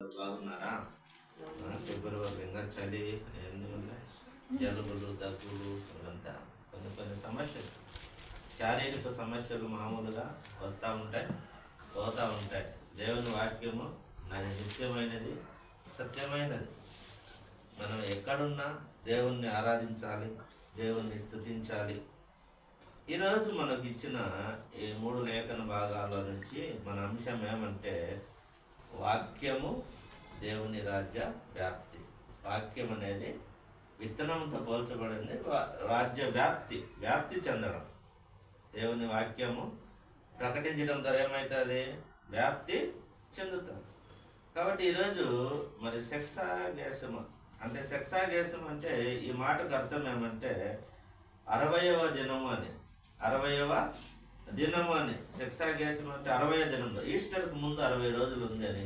అందరూ బాగున్నారా? ఫిబ్రవరి ఇంకా చలి ఎన్ని ఉన్నాయి, జలుబులు దగ్గులు ఇవంతా కొన్ని సమస్యలు, శారీరక సమస్యలు మామూలుగా వస్తూ ఉంటాయి, పోతూ ఉంటాయి. దేవుని వాక్యము అది నిత్యమైనది, సత్యమైనది. మనం ఎక్కడున్నా దేవుణ్ణి ఆరాధించాలి, దేవుణ్ణి స్తుతించాలి. ఈరోజు మనకు ఇచ్చిన ఈ 3 లేఖన భాగాల నుంచి మన అంశం ఏమంటే వాక్యము దేవుని రాజ్య వ్యాప్తి. వాక్యం అనేది విత్తనంతో పోల్చబడింది, రాజ్య వ్యాప్తి చెందడం. దేవుని వాక్యము ప్రకటించడం ద్వారా ఏమవుతుంది? వ్యాప్తి చెందుతుంది. కాబట్టి ఈరోజు మరి సెక్సాగేసము అంటే ఈ మాటకు అర్థం ఏమంటే 60వ దినము అని. 60వ దినము అని సెక్సాగేసం అంటే 60వ దినంలో. ఈస్టర్కి ముందు 60 రోజులు ఉంది అని.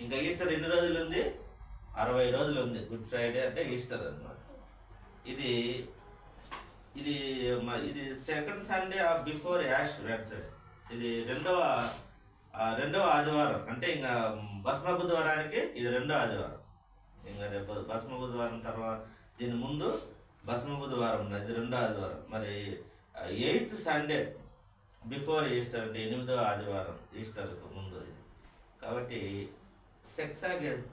ఇంకా ఈస్టర్ ఎన్ని రోజులు ఉంది? 60 రోజులు ఉంది. గుడ్ ఫ్రైడే అంటే ఈస్టర్ అన్నమాట. ఇది second Sunday of before Ash Wednesday. ఇది రెండవ ఆదివారం. అంటే ఇంకా భస్మ బుధవారానికి ఇది రెండో ఆదివారం. ఇంకా రేపు భస్మ బుధవారం తర్వాత దీని ముందు భస్మ బుధవారం ఉన్నది, ఇది రెండో ఆదివారం. మరి 8th సండే బిఫోర్ ఈస్టర్ అంటే 8వ ఆదివారం, ఈస్టర్కు ముందు. కాబట్టి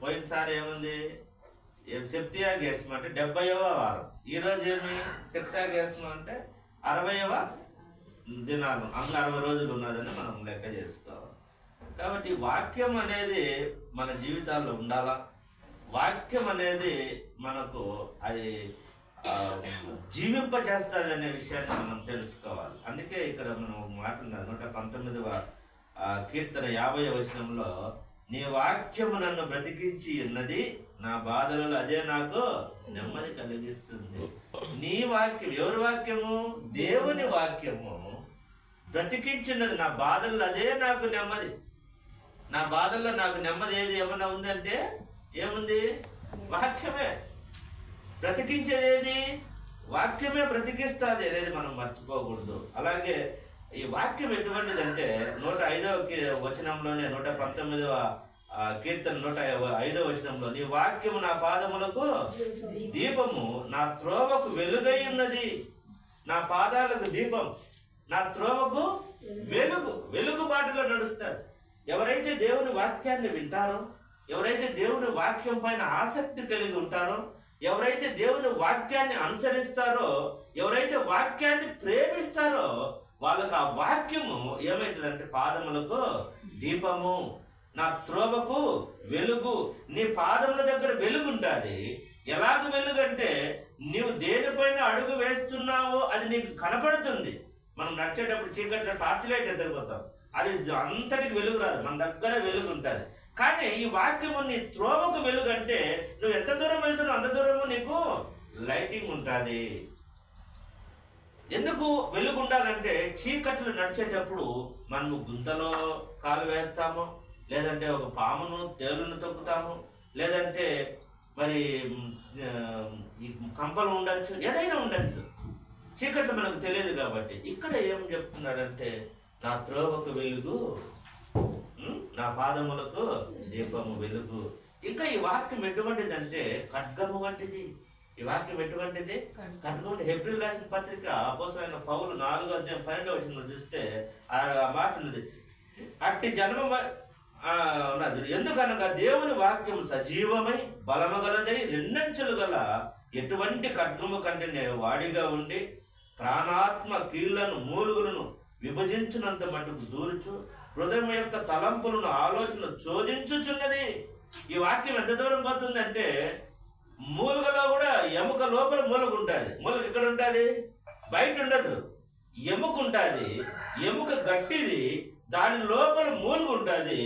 పోయినసారి ఏముంది? సెప్తియాగేసం అంటే 70వ వారం. ఈరోజు ఏమి? సెక్సాగేసం అంటే 60వ దినాలు, 60 రోజులు ఉన్నదని మనం లెక్క చేసుకోవాలి. కాబట్టి వాక్యం అనేది మన జీవితాల్లో ఉండాలా. వాక్యం అనేది మనకు అది జీవింపజేస్తుంది అనే విషయాన్ని మనం తెలుసుకోవాలి. అందుకే ఇక్కడ మనం మాట్లాడినారు 119వ కీర్తన 50వ వచనంలో, నీ వాక్యము నన్ను బ్రతికించి ఉన్నది, నా బాధలలో అదే నాకు నెమ్మది కలిగిస్తుంది. నీ వాక్యం, ఎవరి వాక్యము? దేవుని వాక్యము బ్రతికించినది. నా బాధల్లో అదే నాకు నెమ్మది. నా బాధల్లో నాకు నెమ్మది ఏది ఏమన్నా ఉందంటే ఏముంది? వాక్యమే. బ్రతికించేది వాక్యమే బ్రతికిస్తుంది అనేది మనం మర్చిపోకూడదు. అలాగే ఈ వాక్యం ఎటువంటిదంటే 105వ వచనంలోనే 119వ కీర్తన 105వ వచనంలో, నీ వాక్యము నా పాదములకు దీపము, నా త్రోవకు వెలుగై ఉన్నది. నా పాదాలకు దీపం, నా త్రోవకు వెలుగు బాటలో నడుస్తారు. ఎవరైతే దేవుని వాక్యాన్ని వింటారో, ఎవరైతే దేవుని వాక్యం పైన ఆసక్తి కలిగి ఉంటారో, ఎవరైతే దేవుని వాక్యాన్ని అనుసరిస్తారో, ఎవరైతే వాక్యాన్ని ప్రేమిస్తారో, వాళ్ళకు ఆ వాక్యము ఏమవుతుందంటే పాదములకు దీపము, నా త్రోవకు వెలుగు. నీ పాదముల దగ్గర వెలుగు ఉంటుంది. ఎలాగ వెలుగు అంటే నీవు దేనిపైన అడుగు వేస్తున్నావో అది నీకు కనపడుతుంది. మనం నడిచేటప్పుడు చీకట్లో టార్చ్ లైట్ ఎత్తకపోతాం, అది అంతటికి వెలుగు రాదు, మన దగ్గర వెలుగు ఉంటుంది. కానీ ఈ వాక్యము నీ త్రోవకు వెలుగు అంటే నువ్వు ఎంత దూరం వెళ్తున్నావు అంత దూరము నీకు లైటింగ్ ఉంటుంది. ఎందుకు వెలుగు ఉండాలంటే చీకట్లు నడిచేటప్పుడు మనము గుంతలో కాలు వేస్తాము, లేదంటే ఒక పామును తేలును తొక్కుతాము, లేదంటే మరి ఈ కంపలు ఉండొచ్చు, ఏదైనా ఉండొచ్చు. చీకట్లు మనకు తెలియదు కాబట్టి ఇక్కడ ఏం చెప్తున్నాడంటే నా త్రోవకు వెలుగు, నా పాదములకు దీపము వెలుగు. ఇంకా ఈ వాక్యం ఎటువంటిదంటే ఖడ్గము వంటిది. ఈ వాక్యం ఎటువంటిది? ఖడ్గం. హెబ్రీయులకు రాసిన పత్రిక అపోస్తలుడైన పౌలు 4వ అధ్యాయం 12వ వచనంలో చూస్తే ఆ మాట ఉన్నది, అట్టి జన్మ ఉన్నది. ఎందుకనగా దేవుని వాక్యం సజీవమై బలమగలదై రెండంచులు గల ఎటువంటి ఖడ్గము కంటే వాడిగా ఉండి ప్రాణాత్మ కీళ్లను మూలుగులను విభజించినంత మటుకు దూర్చు, హృదయం యొక్క తలంపులను ఆలోచన చోదించుచున్నది. ఈ వాక్యం ఎంత దూరం పోతుందంటే మూలుగలో కూడా ఎముక లోపల మూలుగు ఉంటుంది. మూలుగు ఎక్కడ ఉంటుంది? బయట ఉండదు, ఎముక ఉంటుంది. ఎముక గట్టిది, దాని లోపల మూలుగు ఉంటుంది.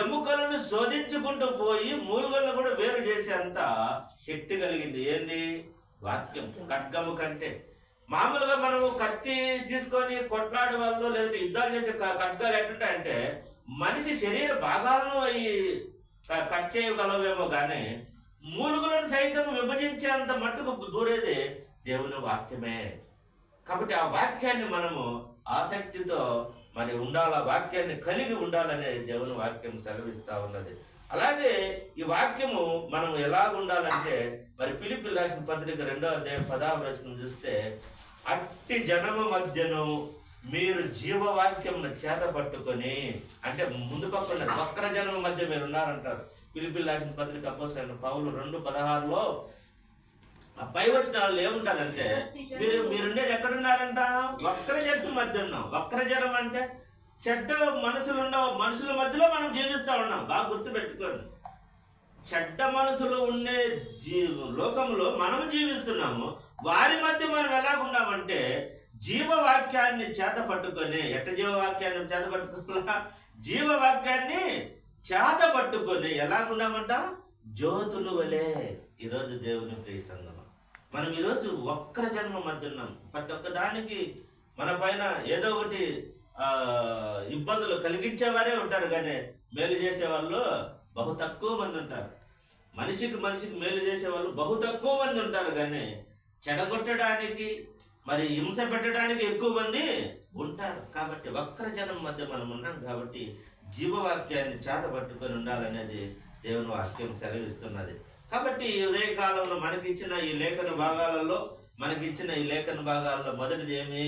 ఎముకలను శోధించుకుంటూ పోయి మూలుగలను కూడా వేరు చేసేంత శక్తి కలిగింది. ఏంది? వాక్యం. ఖడ్గము కంటే మామూలుగా మనము కత్తి తీసుకొని కొట్లాడే వాళ్ళు లేదంటే యుద్ధాలు చేసే ఖడ్గాలు ఎట్టుంటాయంటే మనిషి శరీర భాగాలను అవి కట్ చేయగలవేమో కానీ మూలుగులను సైతం విభజించేంత మట్టుకు దూరేది దేవుని వాక్యమే. కాబట్టి ఆ వాక్యాన్ని మనము ఆసక్తితో మరి ఉండాలి, వాక్యాన్ని కలిగి ఉండాలనే దేవుని వాక్యం సెలవిస్తూ ఉన్నది. అలాగే ఈ వాక్యము మనం ఎలా ఉండాలంటే మరి ఫిలిప్పీయులకు రాసిన పత్రిక 2వ అధ్యాయం 10వ వచనం చూస్తే, అట్టి జనము మధ్యను మీరు జీవవాక్యమును చేత పట్టుకొని, అంటే ముందు పక్కన వక్ర జనము మధ్య మీరు ఉన్నారంటారు. ఫిలిప్పీయులకు రాసిన పత్రిక అపోస్తలుడైన పౌలు 2:16లో ఆ పై వచనాల్లో ఏముంటుందంటే, మీరుండేది ఎక్కడున్నారంట? వక్ర జనం మధ్య ఉన్నాం. వక్ర జనం అంటే చెడ్డ మనుషుల మధ్యలో మనం జీవిస్తూ ఉన్నాం. బాగా గుర్తుపెట్టుకోండి. చెడ్డ మనసులు ఉండే లోకంలో మనం జీవిస్తున్నాము. వారి మధ్య మనం ఎలాగున్నామంటే జీవవాక్యాన్ని చేత పట్టుకొని, జీవవాక్యాన్ని చేత పట్టుకోవాలా? జీవవాక్యాన్ని చేత పట్టుకొని ఎలాగున్నామంట? జ్యోతులు వలె. ఈరోజు దేవుని ప్రియ సంగమం, మనం ఈరోజు వక్ర జన్మ మధ్య ఉన్నాం. ప్రతి ఒక్క దానికి మన పైన ఏదో ఒకటి ఇబ్బందులు కలిగించేవారే ఉంటారు, కానీ మేలు చేసేవాళ్ళు బహు తక్కువ మంది ఉంటారు. మనిషికి మేలు చేసేవాళ్ళు బహు తక్కువ మంది ఉంటారు, కానీ చెడగొట్టడానికి మరి హింస పెట్టడానికి ఎక్కువ మంది ఉంటారు. కాబట్టి వక్ర జనం మధ్య మనం ఉన్నాం. కాబట్టి జీవవాక్యాన్ని చేత పట్టుకొని ఉండాలనేది దేవుని వాక్యం సెలవిస్తున్నది. కాబట్టి ఉదయకాలంలో మనకిచ్చిన ఈ లేఖన భాగాలలో మొదటిది ఏమి?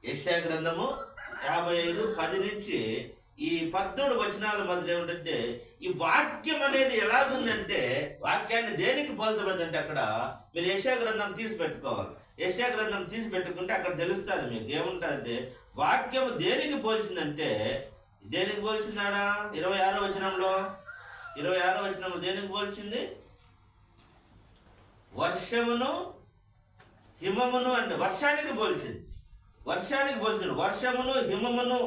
యెషయా గ్రంథము 55:10 నుంచి ఈ 17 వచనాల మధ్య ఏమిటంటే, ఈ వాక్యం అనేది ఎలాగుందంటే, వాక్యాన్ని దేనికి పోల్చబడిందంటే, అక్కడ మీరు యెషయా గ్రంథం తీసి పెట్టుకోవాలి. యెషయా గ్రంథం తీసి పెట్టుకుంటే అక్కడ తెలుస్తుంది మీకు ఏముంటుందంటే, వాక్యం దేనికి పోల్చిందంటే, దేనికి పోల్చిందాడా? 26వ వచనంలో దేనికి పోల్చింది? వర్షమును హిమమును అంటే వర్షానికి పోల్చింది. వర్షమును హిమమును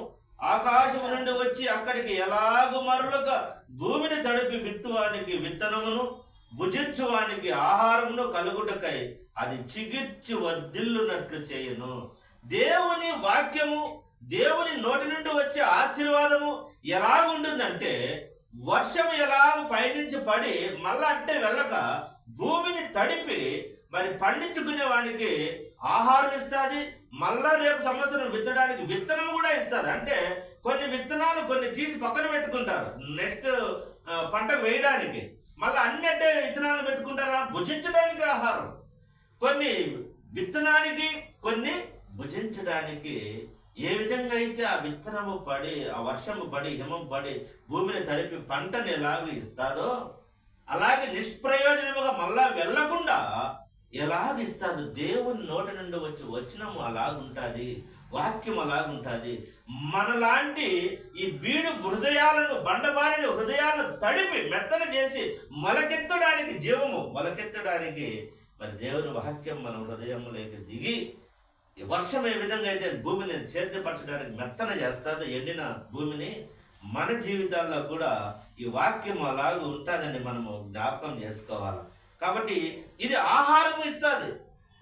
ఆకాశము నుండి వచ్చి అక్కడికి ఎలాగు మరలుగా భూమిని తడిపి విత్తువానికి విత్తనమును, భుజించువానికి ఆహారమును కలుగుటకై అది చిగిర్చి వర్ధిల్లునట్లు చేయును. దేవుని వాక్యము, దేవుని నోటి నుండి వచ్చే ఆశీర్వాదము ఎలాగుంటుందంటే, వర్షం ఎలాగ పైనుంచి పడి మళ్ళా అంటే వెళ్ళక భూమిని తడిపి మరి పండించుకునే వానికి ఆహారం ఇస్తుంది. మళ్ళా రేపు సంవత్సరం విత్తడానికి విత్తనం కూడా ఇస్తుంది. అంటే కొన్ని విత్తనాలు కొన్ని తీసి పక్కన పెట్టుకుంటారు నెక్స్ట్ పంటకు వేయడానికి. మళ్ళీ అన్ని అంటే విత్తనాలు పెట్టుకుంటారా? భుజించడానికి ఆహారం. కొన్ని విత్తనానికి, కొన్ని భుజించడానికి. ఏ విధంగా అయితే ఆ విత్తనము పడి, ఆ వర్షము పడి, హిమం పడి భూమిని తడిపి పంటని ఎలాగ ఇస్తాదో, అలాగే నిష్ప్రయోజనముగా మళ్ళా వెళ్లకుండా ఎలాగిస్తాడు. దేవుని నోటి నుండి వచ్చినము అలాగుంటుంది, వాక్యం అలాగుంటుంది. మనలాంటి ఈ బీడు హృదయాలను, బండబారిన హృదయాలను తడిపి మెత్తన చేసి మొలకెత్తడానికి, జీవము మొలకెత్తడానికి మరి దేవుని వాక్యం మన హృదయంలోకి దిగి, వర్షం ఏ విధంగా అయితే భూమిని సేద్యపరచడానికి మెత్తన చేస్తుందో ఎండిన భూమిని, మన జీవితాల్లో కూడా ఈ వాక్యం అలాగ ఉంటుందని మనము జ్ఞాపకం చేసుకోవాలి. కాబట్టి ఇది ఆహారము ఇస్తుంది.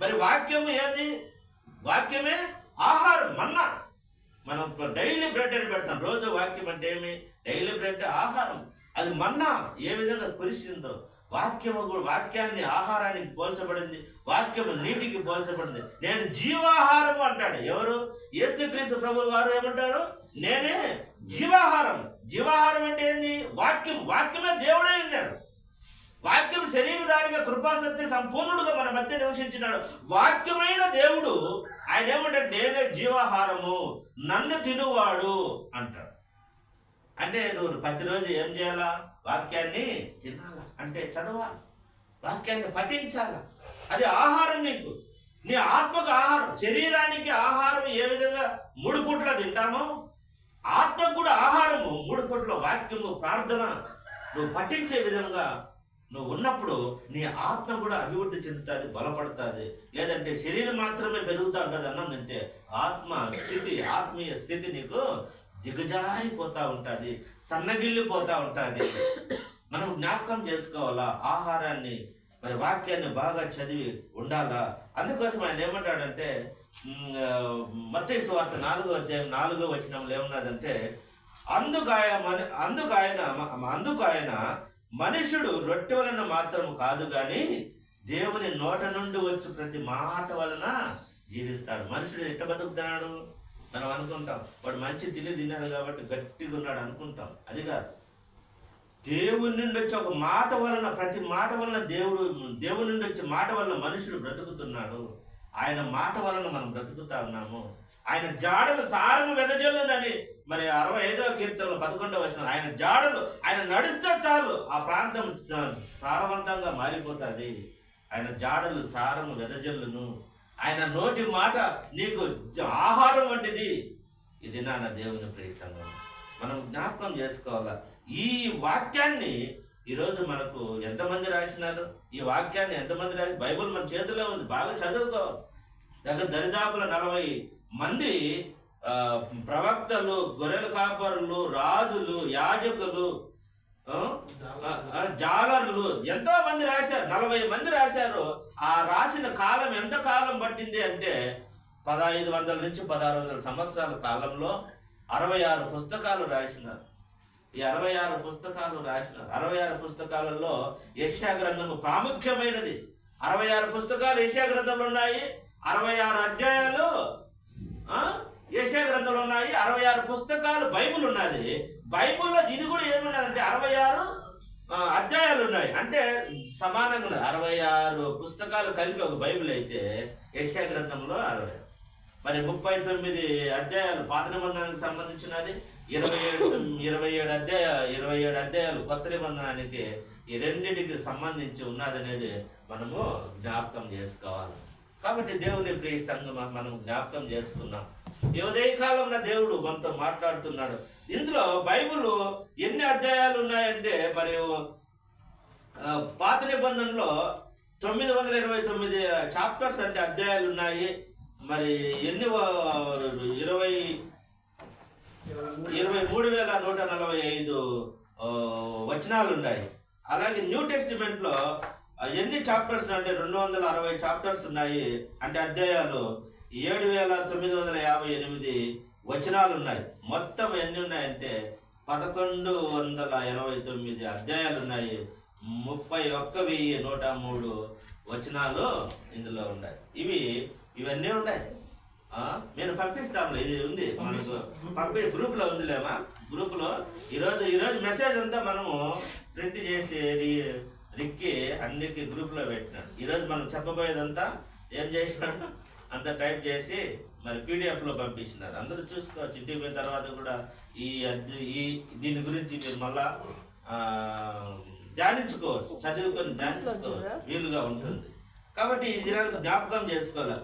మరి వాక్యము ఏంది? వాక్యమే ఆహారం, మన్నా. మనం డైలీ బ్రెడ్ అని పెడతాం. రోజు వాక్యం అంటే ఏమి? డైలీ బ్రెడ్ ఆహారం. అది మన్నా ఏ విధంగా కురిసిందో, వాక్యము కూడా వాక్యాన్ని ఆహారానికి పోల్చబడింది, వాక్యము నీటికి పోల్చబడింది. నేను జీవాహారము అంటాడు. ఎవరు? యేసుక్రీస్తు ప్రభువు వారు ఏమంటారు? నేనే జీవాహారం. జీవాహారం అంటే ఏంది? వాక్యం. వాక్యమే దేవుడే ఉన్నాడు. వాక్యం శరీరధారిగా కృపాసత్య సంపూర్ణుడుగా మన మధ్య నివసించినాడు. వాక్యమైన దేవుడు ఆయన ఏమంటాడు? నేనే జీవాహారము, నన్ను తినువాడు అంటాడు. అంటే నువ్వు ప్రతిరోజు ఏం చేయాలా? వాక్యాన్ని తినాలా, అంటే చదవాలి, వాక్యాన్ని పఠించాలా. అది ఆహారం నీకు, నీ ఆత్మకు ఆహారం. శరీరానికి ఆహారం ఏ విధంగా 3 పూట్ల తింటామో, ఆత్మకు కూడా ఆహారము 3 పూట్ల వాక్యము, ప్రార్థన నువ్వు పఠించే విధంగా నువ్వు ఉన్నప్పుడు నీ ఆత్మ కూడా అభివృద్ధి చెందుతుంది, బలపడుతుంది. లేదంటే శరీరం మాత్రమే పెరుగుతూ ఉంటుంది. అన్నదంటే ఆత్మీయ స్థితి నీకు దిగజారిపోతూ ఉంటుంది, సన్నగిల్లిపోతూ ఉంటుంది. మనం జ్ఞాపకం చేసుకోవాలా ఆహారాన్ని, మరి వాక్యాన్ని బాగా చదివి ఉండాలా. అందుకోసం ఆయన ఏమంటాడంటే, మత్తయి సువార్త 4వ అధ్యాయం 4వ వచనంలో ఏమన్నదంటే, అందుకు ఆయన మనుషుడు రొట్టె వలన మాత్రము కాదు కానీ దేవుని నోట నుండి వచ్చు ప్రతి మాట వలన జీవిస్తాడు. మనుషుడు ఎట్ట బతుకుతున్నాడు? మనం అనుకుంటాం వాడు మంచి తిన్నాడు కాబట్టి గట్టిగా ఉన్నాడు అనుకుంటాం. అది కాదు. దేవుని నుండి వచ్చే ఒక మాట వలన, ప్రతి మాట వలన దేవుని నుండి వచ్చే మాట వలన మనుషులు బ్రతుకుతున్నాడు. ఆయన మాట వలన మనం బ్రతుకుతా ఉన్నాము. ఆయన జాడలు సారము వెదజల్లునని మరి 65వ కీర్తనలో 11వ వచనం, ఆయన జాడలు, ఆయన నడిస్తే చాలు ఆ ప్రాంతం సారవంతంగా మారిపోతుంది. ఆయన జాడలు సారము వెదజల్లును. ఆయన నోటి మాట నీకు ఆహారం వంటిది. ఇది నా దేవుని ప్రియ సంఘం, మనం జ్ఞాపకం చేసుకోవాలా. ఈ వాక్యాన్ని ఈరోజు మనకు ఎంతమంది రాసినారు? ఈ వాక్యాన్ని ఎంతమంది రాసి? బైబిల్ మన చేతిలో ఉంది, బాగా చదువుకోవాలి. దరిదాపుల 40 మంది ప్రవక్తలు, గొర్రెల కాపరులు, రాజులు, యాజకులు, జాలర్లు ఎంతో మంది రాశారు. 40 మంది రాశారు. ఆ రాసిన కాలం ఎంత కాలం పట్టింది అంటే 1500 నుంచి 1600 సంవత్సరాల కాలంలో 66 పుస్తకాలు రాసినారు. ఈ 66 పుస్తకాలు రాసినారు. 66 పుస్తకాలలో యెషయా గ్రంథము ప్రాముఖ్యమైనది. 66 పుస్తకాలు యెషయా గ్రంథంలో ఉన్నాయి. 66 అధ్యాయాలు యెషయా గ్రంథంలో ఉన్నాయి. 66 పుస్తకాలు బైబిల్ ఉన్నది. బైబిల్లో ఇది కూడా ఏమున్నదంటే 66 అధ్యాయాలు ఉన్నాయి. అంటే సమానంగా ఉన్నది. 66 పుస్తకాలు కలిపి ఒక బైబిల్ అయితే యెషయా గ్రంథంలో 60. మరి 39 అధ్యాయాలు పాత నిబంధనకు సంబంధించినది, 27 అధ్యాయాలు కొత్త నిబంధనానికి. ఈ రెండింటికి సంబంధించి ఉన్నదనేది మనము జ్ఞాపకం చేసుకోవాలి. కాబట్టి దేవుని ప్రియ సంఘం మనం జ్ఞాపకం చేసుకున్నాం. ఈ ఉదయకాలంలో దేవుడు మనతో మాట్లాడుతున్నాడు. ఇందులో బైబిల్ ఎన్ని అధ్యాయాలు ఉన్నాయంటే, మరి పాత నిబంధనలో 929 చాప్టర్స్ అంటే అధ్యాయాలు ఉన్నాయి. మరి ఎన్ని 23,145 వచనాలు ఉన్నాయి. అలాగే న్యూ టెస్టిమెంట్ లో ఎన్ని చాప్టర్స్ అంటే 260 చాప్టర్స్ ఉన్నాయి. అంటే అధ్యాయాలు 7,958 వచనాలు ఉన్నాయి. మొత్తం ఎన్ని ఉన్నాయంటే 1189 అధ్యాయాలు ఉన్నాయి. 31,103 వచనాలు ఇందులో ఉన్నాయి. ఇవన్నీ ఉన్నాయి. నేను పంపిస్తాము. ఇది ఉంది మనకు గ్రూప్ లో ఉందిలేమా. గ్రూప్ లో ఈరోజు మెసేజ్ అంతా మనము ప్రింట్ చేసి రిక్కి అన్నికి గ్రూప్ లో పెట్టినాడు. ఈరోజు మనం చెప్పబోయేదంతా ఏం చేసినాడు అంతా టైప్ చేసి మరి PDF లో పంపించినారు. అందరూ చూసుకోవచ్చు. ఇంటికి పోయిన తర్వాత కూడా ఈ దీని గురించి మీరు మళ్ళా ధ్యానించుకోవచ్చు, చదువుకొని ధ్యానించుకోవచ్చు, వీలుగా ఉంటుంది. కాబట్టి ఈ దినానికి జ్ఞాపకం చేసుకోవాలి.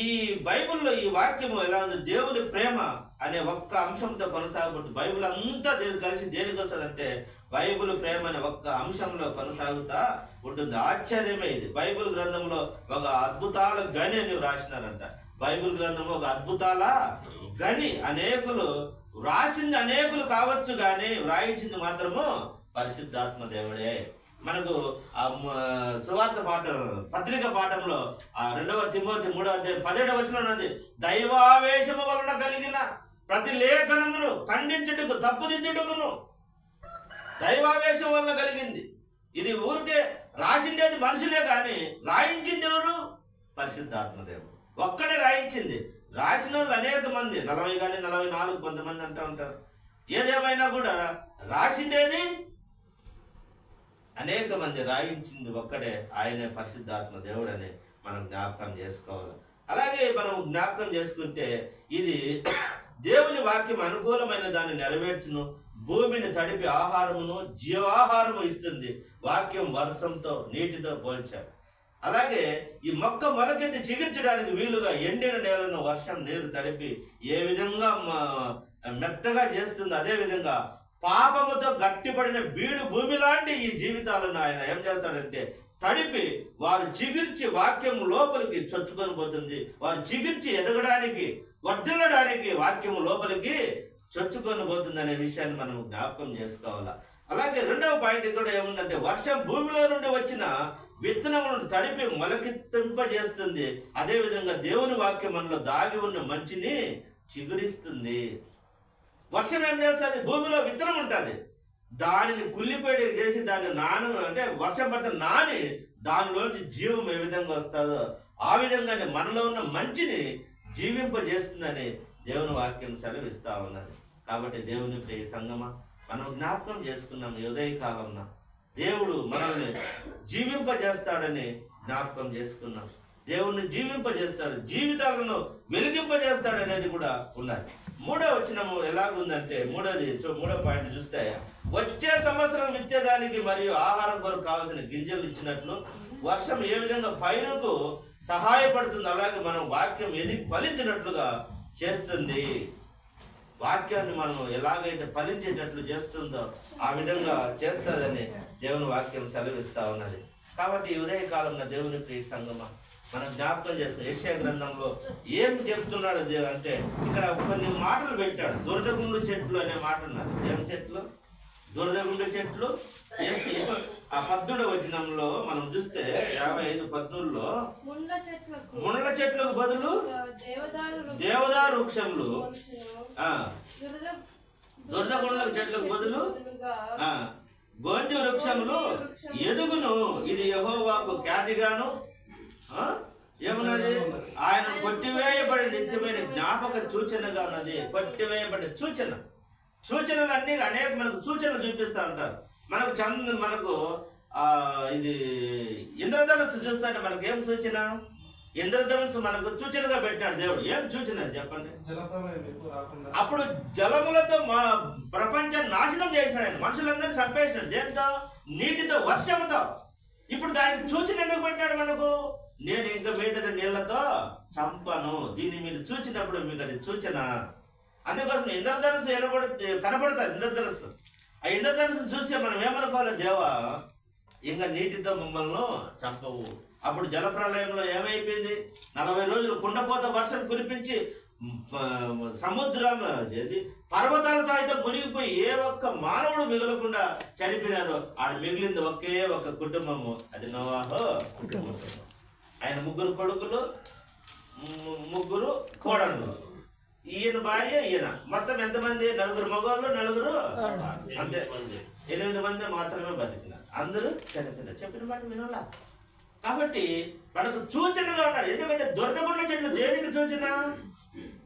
ఈ బైబిల్లో ఈ వాక్యము ఎలా ఉంది? దేవుని ప్రేమ అనే ఒక్క అంశంతో కొనసాగుతుంది. బైబిల్ అంతా కలిసి దేనికి వస్తుందంటే బైబిల్ ప్రేమ అనే ఒక్క అంశంలో కొనసాగుతా ఉంటుంది. ఆశ్చర్యమే ఇది. బైబిల్ గ్రంథంలో ఒక అద్భుతాల గని అని రాసినారంట. బైబిల్ గ్రంథంలో ఒక అద్భుతాల గని. రాసింది అనేకులు కావచ్చు, కానీ వ్రాయించింది మాత్రము పరిశుద్ధాత్మ దేవుడే. మనకు సువార్త పత్రిక పాఠంలో 2వ తిమోతి 3వ అధ్యాయం 17వ వచనం ఉన్నది. దైవావేశము వలన కలిగిన ప్రతి లేఖనమును ఖండించుటకు, తప్పుదిద్దుటకును దైవావేశం వలన కలిగింది. ఇది ఊరికే రాసిండేది మనుషులే, కానీ రాయించింది ఎవరు? పరిశుద్ధాత్మ దేవుడు ఒక్కడే రాయించింది. రాసిన వాళ్ళు అనేక మంది, 40 కానీ 44 కొంతమంది అంటూ ఉంటారు. ఏదేమైనా కూడా రాసిండేది అనేక మంది, రాయించింది ఒక్కడే, ఆయనే పరిశుద్ధాత్మ దేవుడు అని మనం జ్ఞాపకం చేసుకోవాలి. అలాగే మనం జ్ఞాపకం చేసుకుంటే ఇది దేవుని వాక్యం అనుకూలమైన దాన్ని నెరవేర్చును, భూమిని తడిపి ఆహారమును జీవాహారము ఇస్తుంది. వాక్యం వర్షంతో నీటితో పోల్చారు. అలాగే ఈ మొక్క మొలకెత్తి చిగించడానికి వీలుగా ఎండిన నేలను వర్షం నీరు తడిపి ఏ విధంగా మెత్తగా చేస్తుంది, అదే విధంగా పాపముతో గట్టిపడిన బీడు భూమి లాంటి ఈ జీవితాలను ఆయన ఏం చేస్తాడంటే తడిపి వారు చిగిర్చి వాక్యం లోపలికి చొచ్చుకొని పోతుంది. వారు చిగిర్చి ఎదగడానికి, వర్ధిల్లడానికి వాక్యం లోపలికి చొచ్చుకొని పోతుంది అనే విషయాన్ని మనం జ్ఞాపకం చేసుకోవాలా. అలాగే 2వ పాయింట్ కూడా ఏముందంటే వర్షం భూమిలో నుండి వచ్చిన విత్తనములను తడిపి మొలకెత్తింపజేస్తుంది. అదేవిధంగా దేవుని వాక్యం మనలో దాగి ఉన్న మంచిని చిగురిస్తుంది. వర్షం ఏం చేస్తుంది? భూమిలో విత్తనం ఉంటుంది, దానిని కుళ్ళిపేడి చేసి దాన్ని అంటే వర్షం పడితే నాని దానిలోంచి జీవం ఏ విధంగా వస్తుందో ఆ విధంగానే మనలో ఉన్న మంచిని జీవింపజేస్తుందని దేవుని వాక్యం సెలవిస్తా ఉన్నది. కాబట్టి దేవుని ప్రియ సంగమా, మనం జ్ఞాపకం చేసుకున్నాం ఈ ఉదయకాలంలో దేవుడు మనల్ని జీవింపజేస్తాడని జ్ఞాపకం చేసుకున్నాం. దేవుణ్ణి జీవింపజేస్తాడు, జీవితాలను వెలిగింపజేస్తాడు అనేది కూడా ఉన్నది. మూడో వచనము ఎలాగుందంటే మూడో పాయింట్ చూస్తే, వచ్చే సంవత్సరం విత్తేదానికి మరియు ఆహారం కొరకు కావాల్సిన గింజలు ఇచ్చినట్లు వర్షం ఏ విధంగా పైరుకు సహాయపడుతుంది, అలాగే మనం వాక్యం ఎదిగి ఫలించినట్లుగా చేస్తుంది. వాక్యాన్ని మనం ఎలాగైతే ఫలించేటట్లు చేస్తుందో ఆ విధంగా చేస్తుందని దేవుని వాక్యం సెలవిస్తా ఉన్నది. కాబట్టి ఈ ఉదయకాలంలో దేవుని ప్రియ సంగమా మనం జ్ఞాపకం చేసుకుని యెషయా గ్రంథంలో ఏం చెప్తున్నాడు అంటే, ఇక్కడ కొన్ని మాటలు పెట్టాడు. దురదగుండు చెట్లు అనే మాట ఉన్నారు. ఏం చెట్లు? దురదగుండు చెట్లు. ఆ 17వ వచనంలో మనం చూస్తే 55:13లో ముళ్ళ చెట్లకు బదులు దేవదారు వృక్షములు, దురదగుండ్ల చెట్లకు బదులు గోంజు వృక్షములు ఎదుగును, ఇది యెహోవాకు ఖ్యాతిగాను ఏమన్నది, ఆయన కొట్టివేయబడి నిత్యమైన జ్ఞాపక సూచనగా ఉన్నది. కొట్టివేయబడి సూచనలు అన్ని అనేక మనకు సూచనలు చూపిస్తూ ఉంటారు. మనకు ఇది ఇంద్రధనుస్సు చూస్తానే మనకు ఏం సూచన? ఇంద్రధనుస్సు మనకు సూచనగా పెట్టాడు దేవుడు. ఏం సూచన చెప్పండి? అప్పుడు జలములతో మా ప్రపంచాన్ని నాశనం చేసినాడు, మనుషులందరినీ చంపేసినాడు. దేంతో? నీటితో, వర్షముతో. ఇప్పుడు దానికి సూచన ఎందుకు పెట్టాడు మనకు? నేను ఇంకా మీదట నీళ్లతో చంపను. దీన్ని మీరు చూచినప్పుడు మీకు అది సూచన. అందుకోసం ఇంద్రధనుస్సు కనబడుతుంది. ఇంద్రధనుస్సు, ఆ ఇంద్రధనుస్సు చూస్తే మనం ఏమనుకోవాలి? దేవా ఇంకా నీటితో మమ్మల్ని చంపవు. అప్పుడు జలప్రలయంలో ఏమైపోయింది? 40 రోజులు కుండపోత వర్షం కురిపించి సముద్రం పర్వతాల సహితం మునిగిపోయి ఏ ఒక్క మానవుడు మిగలకుండా చనిపోయినారు. ఆడ మిగిలింది ఒకే ఒక కుటుంబము, అది నోవాహు కుటుంబం. ఆయన 3 కొడుకులు, 3 కోడళ్ళు, ఈయన భార్య, ఈయన మొత్తం ఎంతమంది? 4 మగవాళ్ళు, 4 అంతే, 8 మంది మాత్రమే బతికినారు. అందరూ చనిపోయినారు. చెప్పిన మాట వినాలా? కాబట్టి మనకు సూచనగా ఉన్నాడు. ఎందుకంటే దురదగుండ్ల చెట్లు దేనికి సూచన?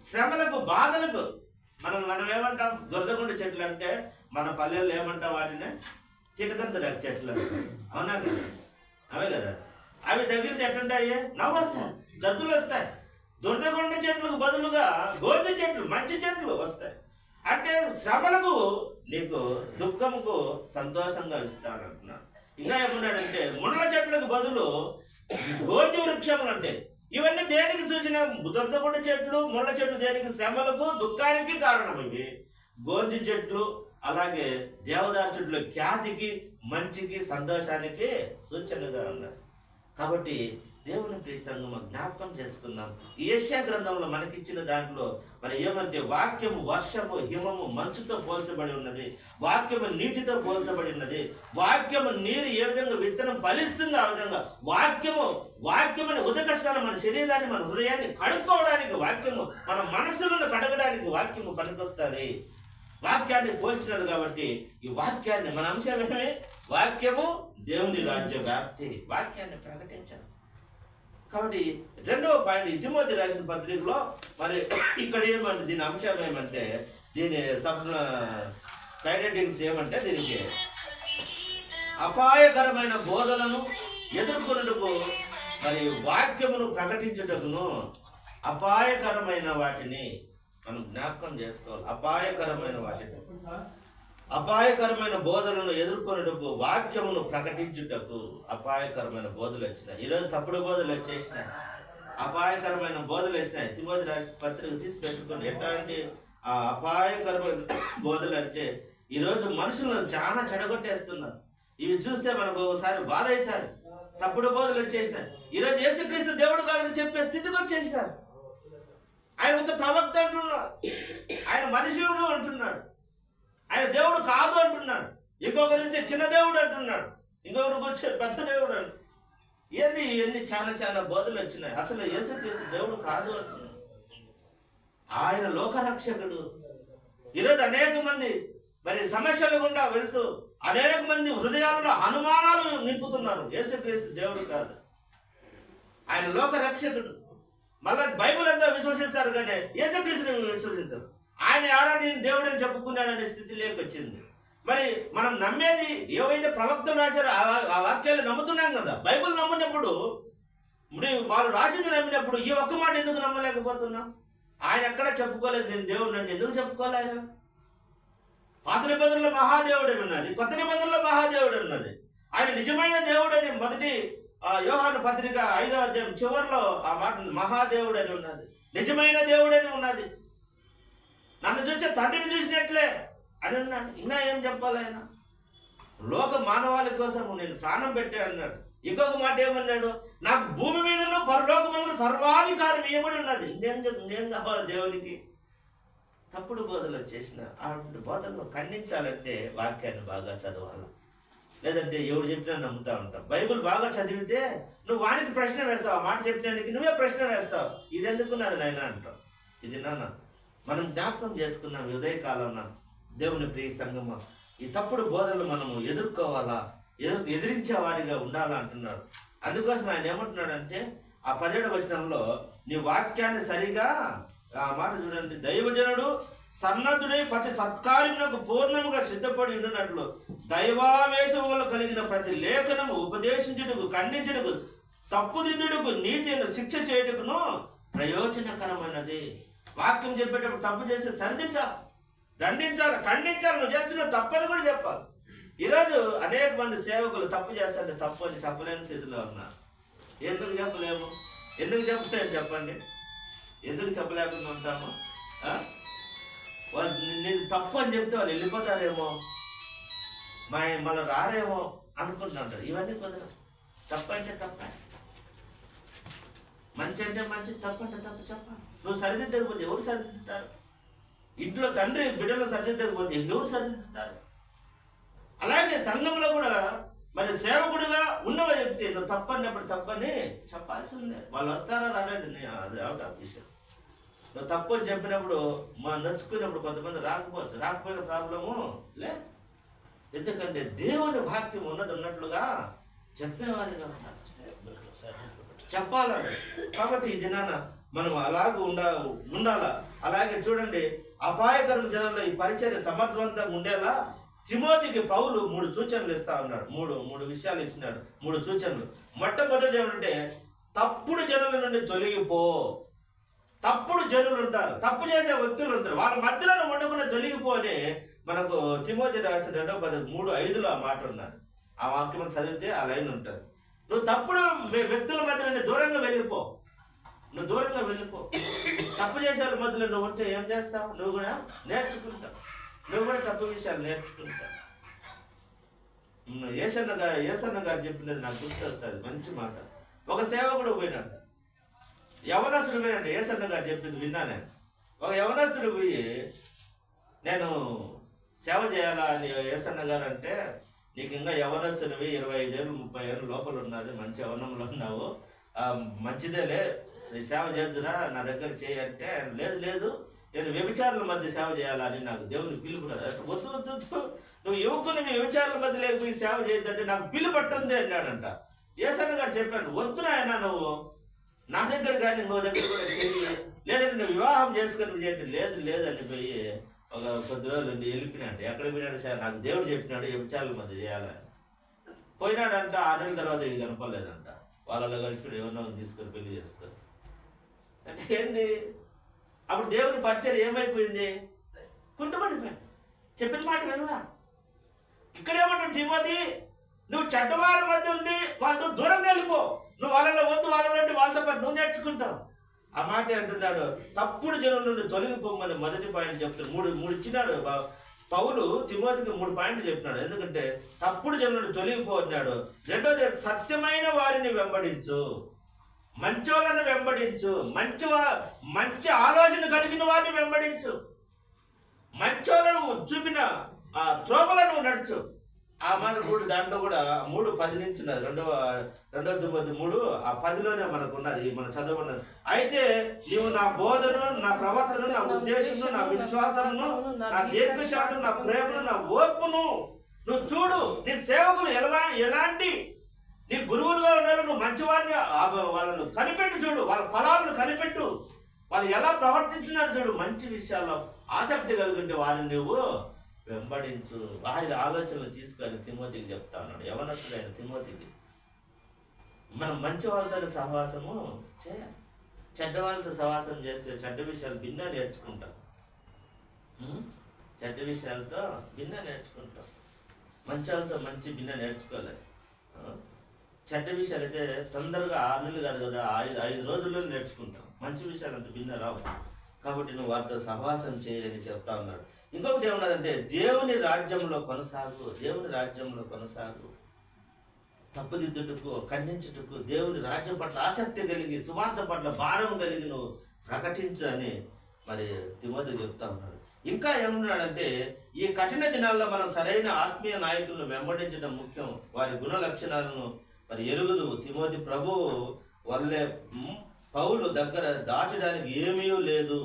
శ్రమలకు, బాధలకు. మనం ఏమంటాం? దురదగుండ చెట్లు అంటే మన పల్లెల్లో ఏమంటాం? వాటిని చిటకంత చెట్లు అంటాం. అవునా కదా? అవే కదా. అవి తగిలితే ఎట్లుంటాయి? నవ్వు వస్తాయి, గద్దులు వస్తాయి. దురదగుండ చెట్లకు బదులుగా గోధుమ చెట్లు, మంచి చెట్లు వస్తాయి. అంటే శ్రమలకు నీకు, దుఃఖముకు సంతోషంగా ఇస్తాడు అంటున్నాడు. ఇంకా ఏమన్నాడంటే, ముళ్ళ చెట్లకు బదులు గోధుమ వృక్షములు. అంటే ఇవన్నీ దేనికి సూచన? దురదగుండ చెట్లు, ముళ్ళ చెట్లు దేనికి? శ్రమలకు, దుఃఖానికి కారణం. ఇవి గోధుమ చెట్లు, అలాగే దేవదారు చెట్లు ఖ్యాతికి, మంచికి, సంతోషానికి సూచనగా ఉన్నాయి. కాబట్టి దేవుని ప్రియ సంగమా జ్ఞాపకం చేసుకున్నాం. ఈ యెషయా గ్రంథంలో మనకిచ్చిన దాంట్లో మరి ఏమంటే, వాక్యము వర్షము, హిమము, మంచుతో పోల్చబడి ఉన్నది. వాక్యము నీటితో పోల్చబడి ఉన్నది. వాక్యము నీరు ఏ విధంగా విత్తనం ఫలిస్తుందో ఆ విధంగా వాక్యమని ఉదకష్టాలు మన శరీరాన్ని, మన హృదయాన్ని కడుక్కోవడానికి వాక్యము, మన మనస్సులను కడగడానికి వాక్యము పనికొస్తుంది. వాక్యాన్ని పోల్చినాడు. కాబట్టి ఈ వాక్యాన్ని, మన అంశం ఏమే? వాక్యము, దేవుని రాజ్య వ్యాప్తి, వాక్యాన్ని ప్రకటించాలి. కాబట్టి 2వ పాయింట్ తిమోతి రాసిన పత్రికలో మరి ఇక్కడ ఏమంటే, దీని అంశం ఏమంటే, దీని సైడ్ హెడ్డింగ్స్ ఏమంటే, దీనికి అపాయకరమైన బోధనను ఎదుర్కొనుటకు మరి వాక్యమును ప్రకటించుటకును, అపాయకరమైన వాటిని మనం జ్ఞాపకం చేసుకోవాలి. అపాయకరమైన బోధనను ఎదుర్కొనుటకు, వాక్యమును ప్రకటించుటకు. అపాయకరమైన బోధలు వచ్చినాయి. ఈరోజు తప్పుడు బోధలు వచ్చేసినాయి, అపాయకరమైన బోధలు వచ్చినాయి. తిమోతి రాసిన పత్రిక తీసి పెట్టుకోండి. ఎట్లాంటి ఆ అపాయకరమైన బోధలు అంటే, ఈరోజు మనుషులను చాలా చెడగొట్టేస్తున్నారు. ఇవి చూస్తే మనకు ఒకసారి బాధ అవుతారు. తప్పుడు బోధలు వచ్చేసినాయి. ఈరోజు యేసుక్రీస్తు దేవుడు కాదని చెప్పే స్థితికి వచ్చేసినారు. ఆయన ఒక ప్రవక్త అంటున్నాడు, ఆయన మనుషుడు అంటున్నాడు, ఆయన దేవుడు కాదు అంటున్నాడు. ఇంకొకరి నుంచి చిన్న దేవుడు అంటున్నాడు, ఇంకొకరికి వచ్చే పెద్ద దేవుడు అంటు. ఇవన్నీ చాలా బోధలు వచ్చినాయి. అసలు యేసుక్రీస్తు దేవుడు కాదు అంటున్నాడు. ఆయన లోకరక్షకుడు. ఈరోజు అనేక మంది మరి సమస్యల గుండా వెళ్తూ అనేక మంది హృదయాలలో అనుమానాలు నింపుతున్నారు. యేసుక్రీస్తు దేవుడు కాదు, ఆయన లోకరక్షకుడు. మళ్ళీ బైబిల్ అంతా విశ్వసిస్తారు కానీ యేసుక్రీస్తుని విశ్వసించరు. ఆయన ఆడాది దేవుడని చెప్పుకున్నాడనే స్థితి లేకొచ్చింది. మరి మనం నమ్మేది ఏవైతే ప్రవక్తలు రాశారో ఆ వాక్యాలు నమ్ముతున్నాం కదా. బైబిల్ నమ్మినప్పుడు వాళ్ళు రాసింది నమ్మినప్పుడు ఈ ఒక్క మాట ఎందుకు నమ్మలేకపోతున్నాం? ఆయన ఎక్కడా చెప్పుకోలేదు నేను దేవుడు అంటే. ఎందుకు చెప్పుకోవాలి? ఆయన పాత నిబంధనలో మహాదేవుడు అని ఉన్నది, కొత్త నిబంధనలో మహాదేవుడు ఉన్నది. ఆయన నిజమైన దేవుడు అని మొదటి యోహాను పత్రిక 5వ అధ్యాయం చివరిలో ఆ మాట మహాదేవుడు అని ఉన్నది, నిజమైన దేవుడు అని ఉన్నది. నన్ను చూసే తండ్రిని చూసినట్లే అని ఉన్నాడు. ఇంకా ఏం చెప్పాలి? ఆయన లోక మానవాళి కోసం నేను ప్రాణం పెట్టే అన్నాడు. ఇంకొక మాట ఏమన్నాడు? నాకు భూమి మీదను పరలోకమందును సర్వాధికారం ఇవ్వబడి ఉన్నది. ఇంకేం కావాలి దేవునికి? తప్పుడు బోధలు వచ్చేసిన ఆ బోధనను ఖండించాలంటే వాక్యాన్ని బాగా చదవాలి. లేదంటే ఎవరు చెప్పినా నమ్ముతా ఉంటాం. బైబుల్ బాగా చదివితే నువ్వు వానికి ప్రశ్న వేస్తావు, ఆ మాట చెప్పినానికి నువ్వే ప్రశ్న వేస్తావు. ఇది ఎందుకు నాది నాయన అంటావు. ఇది నాన్న మనం జ్ఞాపకం చేసుకున్నాం ఉదయకాలంలో. దేవుని ప్రియ సంగమా, ఈ తప్పుడు బోధనలు మనము ఎదుర్కోవాలా, ఎదిరించే వారిగా ఉండాలా అంటున్నాడు. అందుకోసం ఆయన ఏమంటున్నాడంటే ఆ 17వ వచనంలో నీ వాక్యాన్ని సరిగా ఆ మాట చూడండి, దైవజనుడు సన్నద్ధుడై ప్రతి సత్కార్యమునకు పూర్ణముగా సిద్ధపడి ఉండినట్లు దైవావేశం వల్ల కలిగిన ప్రతి లేఖనము ఉపదేశించుటకు, ఖండించుటకు, తప్పుదిద్దుటకు, నీతిని శిక్ష చేయుటకును ప్రయోజనకరమైనది. వాక్యం చెప్పేటప్పుడు తప్పు చేసి సరిదించాలి, దండించాలి, ఖండించాలి. నువ్వు చేస్తున్న తప్పని కూడా చెప్పాలి. ఈరోజు అనేక మంది సేవకులు తప్పు చేస్తుంటే తప్పు అని చెప్పలేని స్థితిలో ఉన్నారు. ఎందుకు చెప్పలేము? ఎందుకు చెప్తాను చెప్పండి? ఎందుకు చెప్పలేకుండా ఉంటాము? వాళ్ళు నేను తప్పు అని చెప్తే వాళ్ళు వెళ్ళిపోతారేమో, మళ్ళీ రారేమో అనుకుంటుంటారు. ఇవన్నీ కుదరదు. తప్పు అంటే తప్ప, మంచి అంటే మంచి, తప్పు అంటే తప్పు చెప్పాలి. నువ్వు సరిదిద్దకపోతే ఎవరు సరిదిద్దుతారు? ఇంట్లో తండ్రి బిడ్డలు సరిదిద్దకపోతే ఎవరు సరిదిద్దుతారు? అలాగే సంఘంలో కూడా మరి సేవకుడిగా ఉన్న వ్యక్తి నువ్వు తప్పన్నప్పుడు తప్పని చెప్పాల్సిందే. వాళ్ళు వస్తారా రాలేదు అది అవుట్ ఆఫ్ విషయం. నువ్వు తప్పు అని చెప్పినప్పుడు నచ్చుకున్నప్పుడు కొంతమంది రాకపోయిన ప్రాబ్లము లే. ఎందుకంటే దేవుని వాక్యం ఉన్నట్లుగా చెప్పేవారిగా ఉన్నారు, చెప్పాలని. కాబట్టి ఈ దినాన మనం అలాగ ఉండాలా. అలాగే చూడండి, అపాయకరమైన జనంలో ఈ పరిచర్య సమర్థవంతంగా ఉండేలా తిమోతికి పౌలు 3 సూచనలు ఇస్తా ఉన్నాడు. మూడు విషయాలు ఇచ్చినాడు, 3 సూచనలు. మొట్టమొదటి ఏమంటే తప్పుడు జనుల నుండి తొలగిపో. తప్పుడు జనులు ఉంటారు, తప్పు చేసే వ్యక్తులు ఉంటారు, వాళ్ళ మధ్యలో ఉండకుండా తొలగిపో అని మనకు తిమోతి రాసిన 2వ పత్రిక 3:5లో ఆ మాట ఉన్నది. ఆ వాక్యం చదివితే ఆ లైన్ ఉంటుంది. నువ్వు తప్పుడు వ్యక్తుల మధ్య నుండి దూరంగా వెళ్ళిపో. నువ్వు దూరంగా వెళ్ళిపో. తప్పు చేసే వాళ్ళ మధ్యలో నువ్వు ఉంటే ఏం చేస్తావు? నువ్వు కూడా నేర్చుకుంటావు, నువ్వు కూడా తప్పు విషయాలు నేర్చుకుంటావు. ఏసన్న గారు చెప్పినది నాకు గుర్తొస్తుంది, మంచి మాట. ఒక సేవకుడు పోయినట్ట, యవనస్తుడు పోయినట్ట. ఏసన్న గారు చెప్పింది విన్నా నేను. ఒక యవనస్తుడు పోయి నేను సేవ చేయాలా అని ఏసన్న గారు అంటే, నీకు ఇంకా యవనస్తుడివి 25 ఏళ్ళు 30 ఏళ్ళు లోపల ఉన్నది, మంచి యవనంలో ఉన్నావు, మంచిదేలే సేవ చేద్దురా నా దగ్గర చేయంటే, లేదు నేను వ్యభిచారుల మధ్య సేవ చేయాలని నాకు దేవుని పిలుపు కదా. వద్దు నువ్వు యువకుని వ్యభిచారుల మధ్య లేకపోయి సేవ చేయొద్దంటే నాకు పిలుపు పట్టుంది అన్నాడంట. ఏసన్న గారు చెప్పాడు, వద్దు నాయన నువ్వు నా దగ్గర కానీ ఇంకో దగ్గర కూడా చెయ్యి, లేదంటే నువ్వు వివాహం చేసుకుని చేయండి. లేదని పోయి ఒక కొద్ది రోజులు వెళ్ళిపోయినాడు. ఎక్కడ పోయినాడు? సార్ నాకు దేవుడు చెప్పినాడు వ్యభిచారుల మధ్య చేయాలని. పోయినాడంట. 6 నెలల తర్వాత ఇది కనపడలేదంట. వాళ్ళలో కలిసి ఎవరినో తీసుకొని పెళ్లి చేసుకొని అంటే ఏంది? అప్పుడు దేవుని పరిచయం ఏమైపోయింది? కుంటుపడిపోయింది. చెప్పిన మాట వినలా. ఇక్కడేమంటాడు తిమోతి, నువ్వు చెడ్డవారి మధ్య ఉండి వాళ్ళతో దూరంగా వెళ్ళిపో. నువ్వు వాళ్ళలో వద్దు, వాళ్ళలో వాళ్ళతో పాటు నువ్వు నేర్చుకుంటావు. ఆ మాట అంటున్నాడు. తప్పుడు జనం నుండి తొలగిపోమని మొదటి పాయింట్ చెప్తాడు. మూడు ఇచ్చినాడు పౌలు తిమోతికి 3 పాయింట్లు చెప్పినాడు. ఎందుకంటే తప్పుడు జనం నుండి తొలగిపో అన్నాడు. రెండోది సత్యమైన వారిని వెంబడించు, మంచోళ్ళని వెంబడించు, మంచి ఆలోచన కలిగిన వారిని వెంబడించు, మంచోళ్ళను చూపిన ఆ త్రోవలను నడుచు. ఆ మాట కూడా దాంట్లో కూడా 3:10 నుంచి ఉన్నది. 2 తిమోతి 3:10లోనే మనకు ఉన్నది, మనం చదవన్నది. అయితే నీవు నా బోధను, నా ప్రవర్తన, నా ఉద్దేశము, నా విశ్వాసమును, నా దీర్ఘశాంతం, నా ప్రేమను, నా ఓర్పును నువ్వు చూడు. నీ సేవకులు ఎలాంటి నీ గురువులుగా ఉన్నారు, నువ్వు మంచివారిని వాళ్ళను కనిపెట్టు చూడు, వాళ్ళ ఫలాలను కనిపెట్టు, వాళ్ళు ఎలా ప్రవర్తించినారు చూడు. మంచి విషయాల్లో ఆసక్తి కలుగుంటే వారిని నువ్వు వెంబడించు. వారి ఆలోచనలు తీసుకొని తిమోతికి చెప్తా ఉన్నాడు, యవనస్తుడైన తిమోతికి. మనం మంచి వాళ్ళతో సహవాసము చేయాలి. చెడ్డ వాళ్ళతో సహవాసం చేస్తే చెడ్డ విషయాలు భిన్న నేర్చుకుంటాం. చెడ్డ విషయాలతో భిన్న నేర్చుకుంటాం. మంచి వాళ్ళతో మంచి భిన్న నేర్చుకోవాలి. చెడ్డ విషయాలు అయితే తొందరగా 6 నెలలు కాదు కదా, 5 రోజుల్లో నేర్చుకుంటాం. మంచి విషయాలు అంత భిన్న రావు. కాబట్టి నువ్వు వారితో సహవాసం చేయని చెప్తా ఉన్నాడు. ఇంకొకటి ఏమన్నదంటే దేవుని రాజ్యంలో కొనసాగు. దేవుని రాజ్యంలో కొనసాగు. తప్పుదిద్దుటకు, ఖండించుటకు, దేవుని రాజ్యం పట్ల ఆసక్తి కలిగి, సువార్త పట్ల భారం కలిగి నువ్వు ప్రకటించు అని మరి తిమోతి చెప్తా ఉన్నాడు. ఇంకా ఏమన్నాడంటే ఈ కఠిన దినాల్లో మనం సరైన ఆత్మీయ నాయకులను వెంబడించడం ముఖ్యం. వారి గుణ లక్షణాలను మరి ఎరుగుదు. తిమోతి ప్రభువు వల్లే పౌలు దగ్గర దాచడానికి ఏమీ లేదు.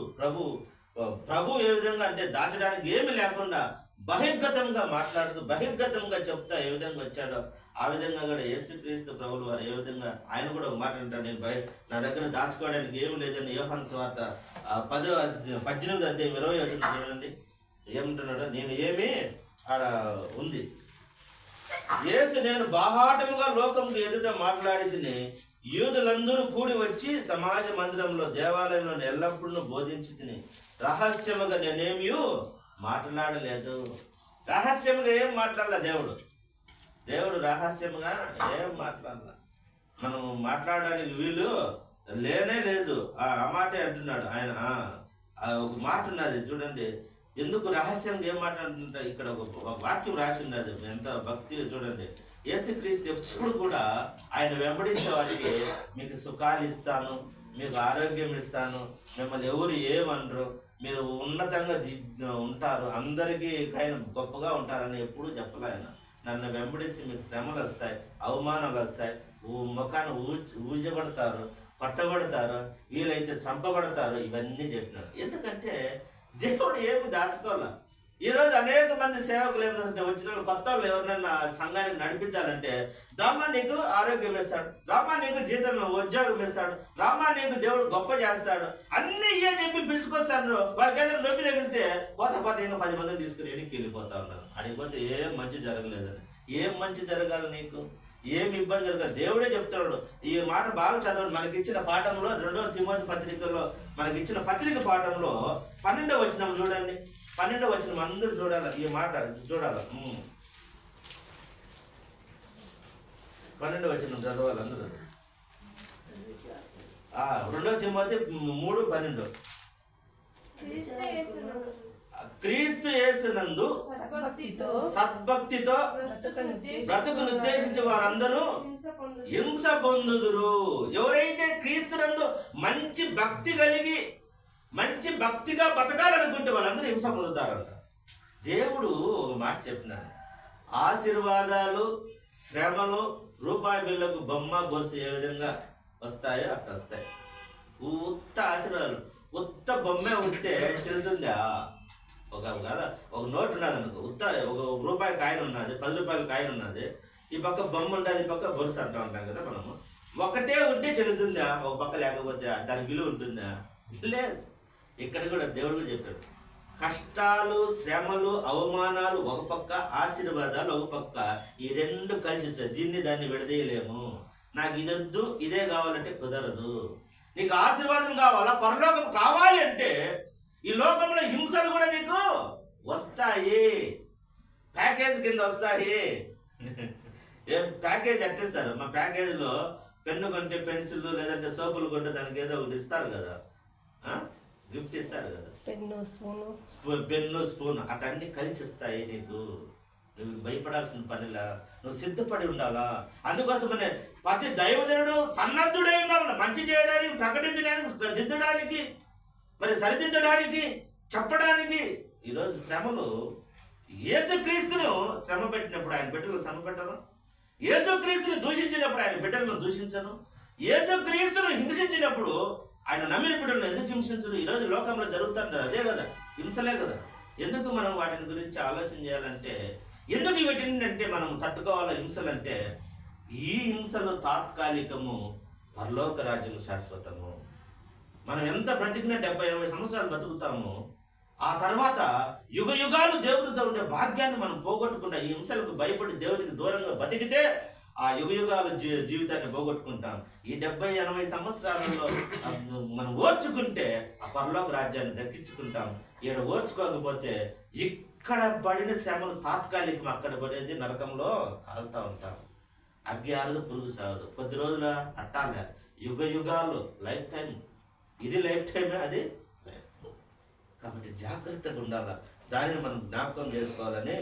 ప్రభు ఏ విధంగా అంటే దాచడానికి ఏమీ లేకుండా బహిర్గతంగా మాట్లాడుతూ బహిర్గతంగా చెప్తా ఏ విధంగా వచ్చాడో ఆ విధంగా కూడా యేసుక్రీస్తు ప్రభులు వారు ఏ విధంగా ఆయన కూడా ఒక మాట అంటాడు, నేను నా దగ్గర దాచుకోవడానికి ఏమి లేదని యోహాను సువార్త 18 అధ్యాయం 20 వచనం చూడండి. ఏమంటున్నాడు, నేను ఏమి ఆడ ఉంది. యేసు నేను బాహాటముగా లోకంకు ఎదుట మాట్లాడితిని, యూదులందరూ కూడి వచ్చి సమాజ మందిరంలో దేవాలయంలో ఎల్లప్పుడూ బోధించి తిని, రహస్యముగా నేనేమీ మాట్లాడలేదు. రహస్యముగా ఏం మాట్లాడలే దేవుడు రహస్యముగా ఏం మాట్లాడాల. మనం మాట్లాడడానికి వీలు లేనే లేదు. ఆ మాటే అంటున్నాడు ఆయన. ఒక మాట ఉన్నది చూడండి, ఎందుకు రహస్యంగా ఏం మాట్లాడుతుంటా. ఇక్కడ ఒక వాక్యం రాసి ఉన్నది, ఎంత భక్తి చూడండి. యేసుక్రీస్తు ఎప్పుడు కూడా ఆయన వెంబడించే వారికి మీకు సుఖాలు ఇస్తాను, మీకు ఆరోగ్యం ఇస్తాను, మిమ్మల్ని ఎవరు ఏమనరు, మీరు ఉన్నతంగా ఉంటారు, అందరికీ గొప్పగా ఉంటారని ఎప్పుడు చెప్పలే ఆయన. నన్ను వెంబడించి మీకు శ్రమలు వస్తాయి, అవమానాలు వస్తాయి, ముఖాన్ని ఊజబడతారు, కొట్టబడతారు, వీలైతే చంపబడతారు, ఇవన్నీ చెప్పినారు. ఎందుకంటే దేవుడు ఏమి దాచుకోవాలా. ఈరోజు అనేక మంది సేవకులు ఏమిటంటే వచ్చిన కొత్త వాళ్ళు ఎవరినైనా సంఘానికి నడిపించాలంటే రామా నీకు ఆరోగ్యం ఇస్తాడు, రామా నీకు జీతం ఉద్యోగం ఇస్తాడు, రామా నీకు దేవుడు గొప్ప చేస్తాడు, అన్ని ఇవే చెప్పి పిలుచుకొస్తాడు. వాళ్ళకి ఏదైనా నొప్పి తగిలితే పోత ఇంకా 10 మందిని తీసుకుని వెనక్కి వెళ్ళిపోతా ఉన్నారు. అడిగిపోతే ఏం మంచి జరగలేదని. ఏం మంచి జరగాలి నీకు, ఏం ఇబ్బంది జరగాలి. దేవుడే చెప్తున్నాడు. ఈ మాట బాగా చదవండి. మనకిచ్చిన పాఠంలో 2వ తిమోతి పత్రికలో మనకిచ్చిన పత్రిక పాఠంలో 12వ వచనం చూడండి. 12వ వచనం అందరూ చూడాలి, ఈ మాట చూడాలి. 12వ వచనం చదవాలి అందరూ. 2వ తిమోతి 3:12. క్రీస్తు యేసునందు సద్భక్తితో బ్రతుకును ఉద్దేశించి వారందరూ హింస పొందుదురు. ఎవరైతే క్రీస్తునందు మంచి భక్తి కలిగి మంచి భక్తిగా బతకాలనుకుంటే వాళ్ళందరూ హింస పొందుతారంట. దేవుడు ఒక మాట చెప్పినాడు, ఆశీర్వాదాలు శ్రమలు రూపాయి బిళ్ళకు బొమ్మ గొలుసు ఏ విధంగా వస్తాయో అట్లా వస్తాయి. ఉత్త ఆశీర్వాదాలు ఉత్త బొమ్మే ఉంటే చెల్లుతుందా? ఒక నోట్ ఉన్నది అనుకో, ఉత్త ఒక రూపాయి కాయిన్ ఉన్నది, 10 రూపాయల కాయిన్ ఉన్నది, ఈ పక్క బొమ్మ ఉంటుంది, ఈ పక్క గొలుసు అంటూ ఉంటాం కదా మనము. ఒకటే ఉంటే చెల్లుతుందా? ఒక పక్క లేకపోతే దానికి విలువ ఉంటుందా? లేదు. ఇక్కడ కూడా దేవుడు చెప్పాడు, కష్టాలు శ్రమలు అవమానాలు ఒక పక్క, ఆశీర్వాదాలు ఒక పక్క, ఈ 2 కలిసి వచ్చాయి. దీన్ని దాన్ని విడదీయలేము. నాకు ఇదొద్దు ఇదే కావాలంటే కుదరదు. నీకు ఆశీర్వాదం కావాలా, పరలోకం కావాలి అంటే ఈ లోకంలో హింసలు కూడా నీకు వస్తాయి, ప్యాకేజ్ కింద వస్తాయి. ఏం ప్యాకేజ్ అట్టిస్తారు? మా ప్యాకేజీలో పెన్ను కొంటే పెన్సిల్ లేదంటే సోపులు కొంటే దానికి ఏదో ఒకటి ఇస్తారు కదా, గిఫ్ట్ ఇస్తారు కదా, పెన్ను స్పూన్ అటన్నీ కలిసి ఇస్తాయి నీకు. నువ్వు భయపడాల్సిన పనిలా, నువ్వు సిద్ధపడి ఉండాలా. అందుకోసమనే ప్రతి దైవజనుడు సన్నద్ధుడై ఉండాలి, మంచి చేయడానికి, ప్రకటించడానికి, దిద్దడానికి, మరి సరిదిద్దడానికి, చెప్పడానికి. ఈరోజు శ్రమలు, యేసుక్రీస్తును శ్రమ పెట్టినప్పుడు ఆయన బిడ్డలు శ్రమ పెట్టను, యేసుక్రీస్తును దూషించినప్పుడు ఆయన బిడ్డలను దూషించను, యేసుక్రీస్తును హింసించినప్పుడు ఆయన నమ్మిన బిడ్డలను ఎందుకు హింసించరు? ఈరోజు లోకంలో జరుగుతుంటుంది అదే కదా, హింసలే కదా. ఎందుకు మనం వాటిని గురించి ఆలోచన చేయాలంటే, ఎందుకు వీటినంటే మనం తట్టుకోవాల హింసలంటే, ఈ హింసలు తాత్కాలికము, పరలోక రాజ్యం శాశ్వతము. మనం ఎంత బ్రతికినా 70-80 సంవత్సరాలు బతుకుతామో, ఆ తర్వాత యుగ యుగాలు దేవునితో ఉండే భాగ్యాన్ని మనం పోగొట్టుకున్న ఈ హింసలకు భయపడి దేవునికి దూరంగా బతికితే ఆ యుగ యుగాలు జీవితాన్ని పోగొట్టుకుంటాం. ఈ 70-80 సంవత్సరాలలో మనం ఓర్చుకుంటే ఆ పరలోక రాజ్యాన్ని దక్కించుకుంటాం. ఈడ ఓర్చుకోకపోతే ఇక్కడ పడిన శ్రమలు తాత్కాలికం, అక్కడ పడేది నరకంలో కాలుతూ ఉంటాం. అగ్గి ఆరదు, పురుగు సాగదు. కొద్ది రోజుల అట్టాలే, యుగ యుగాలు, లైఫ్ టైం. ఇది లైఫ్ టైమే, అది లైఫ్. కాబట్టి జాగ్రత్తగా ఉండాలి. దానిని మనం జ్ఞాపకం చేసుకోవాలని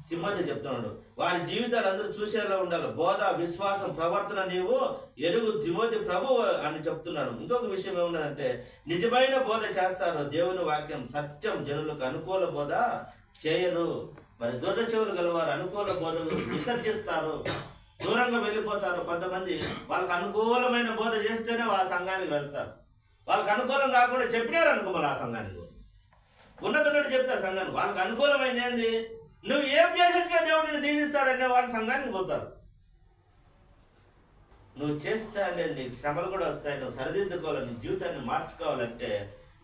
తిమోతి చెప్తున్నాడు. వారి జీవితాలు అందరూ చూసేలా ఉండాలి. బోధ, విశ్వాసం, ప్రవర్తన నీవు ఎరుగు తిమోతి ప్రభు అని చెప్తున్నాడు. ఇంకొక విషయం ఏమున్నదంటే, నిజమైన బోధ చేస్తారు. దేవుని వాక్యం సత్యం, జనులకు అనుకూల బోధ చేయరు. మరి దురద చెవులు గలవారు అనుకూల బోధలు విసర్జిస్తారు, దూరంగా వెళ్ళిపోతారు. కొంతమంది వాళ్ళకి అనుకూలమైన బోధ చేస్తేనే వాళ్ళ సంఘానికి వెళ్తారు. వాళ్ళకి అనుకూలం కాకుండా చెప్పినారు అనుకో, మరి ఆ సంఘానికి ఉన్నతున్నట్టు చెప్తారు సంఘానికి. వాళ్ళకి అనుకూలమైంది ఏంది, నువ్వు ఏం చేసొచ్చినా దేవుడిని దీవిస్తాడనే వాళ్ళ సంఘానికి పోతారు. నువ్వు చేస్తా అనేది నీకు శ్రమలు కూడా వస్తాయి. నువ్వు సరిదిద్దుకోవాలి, నీ జీవితాన్ని మార్చుకోవాలంటే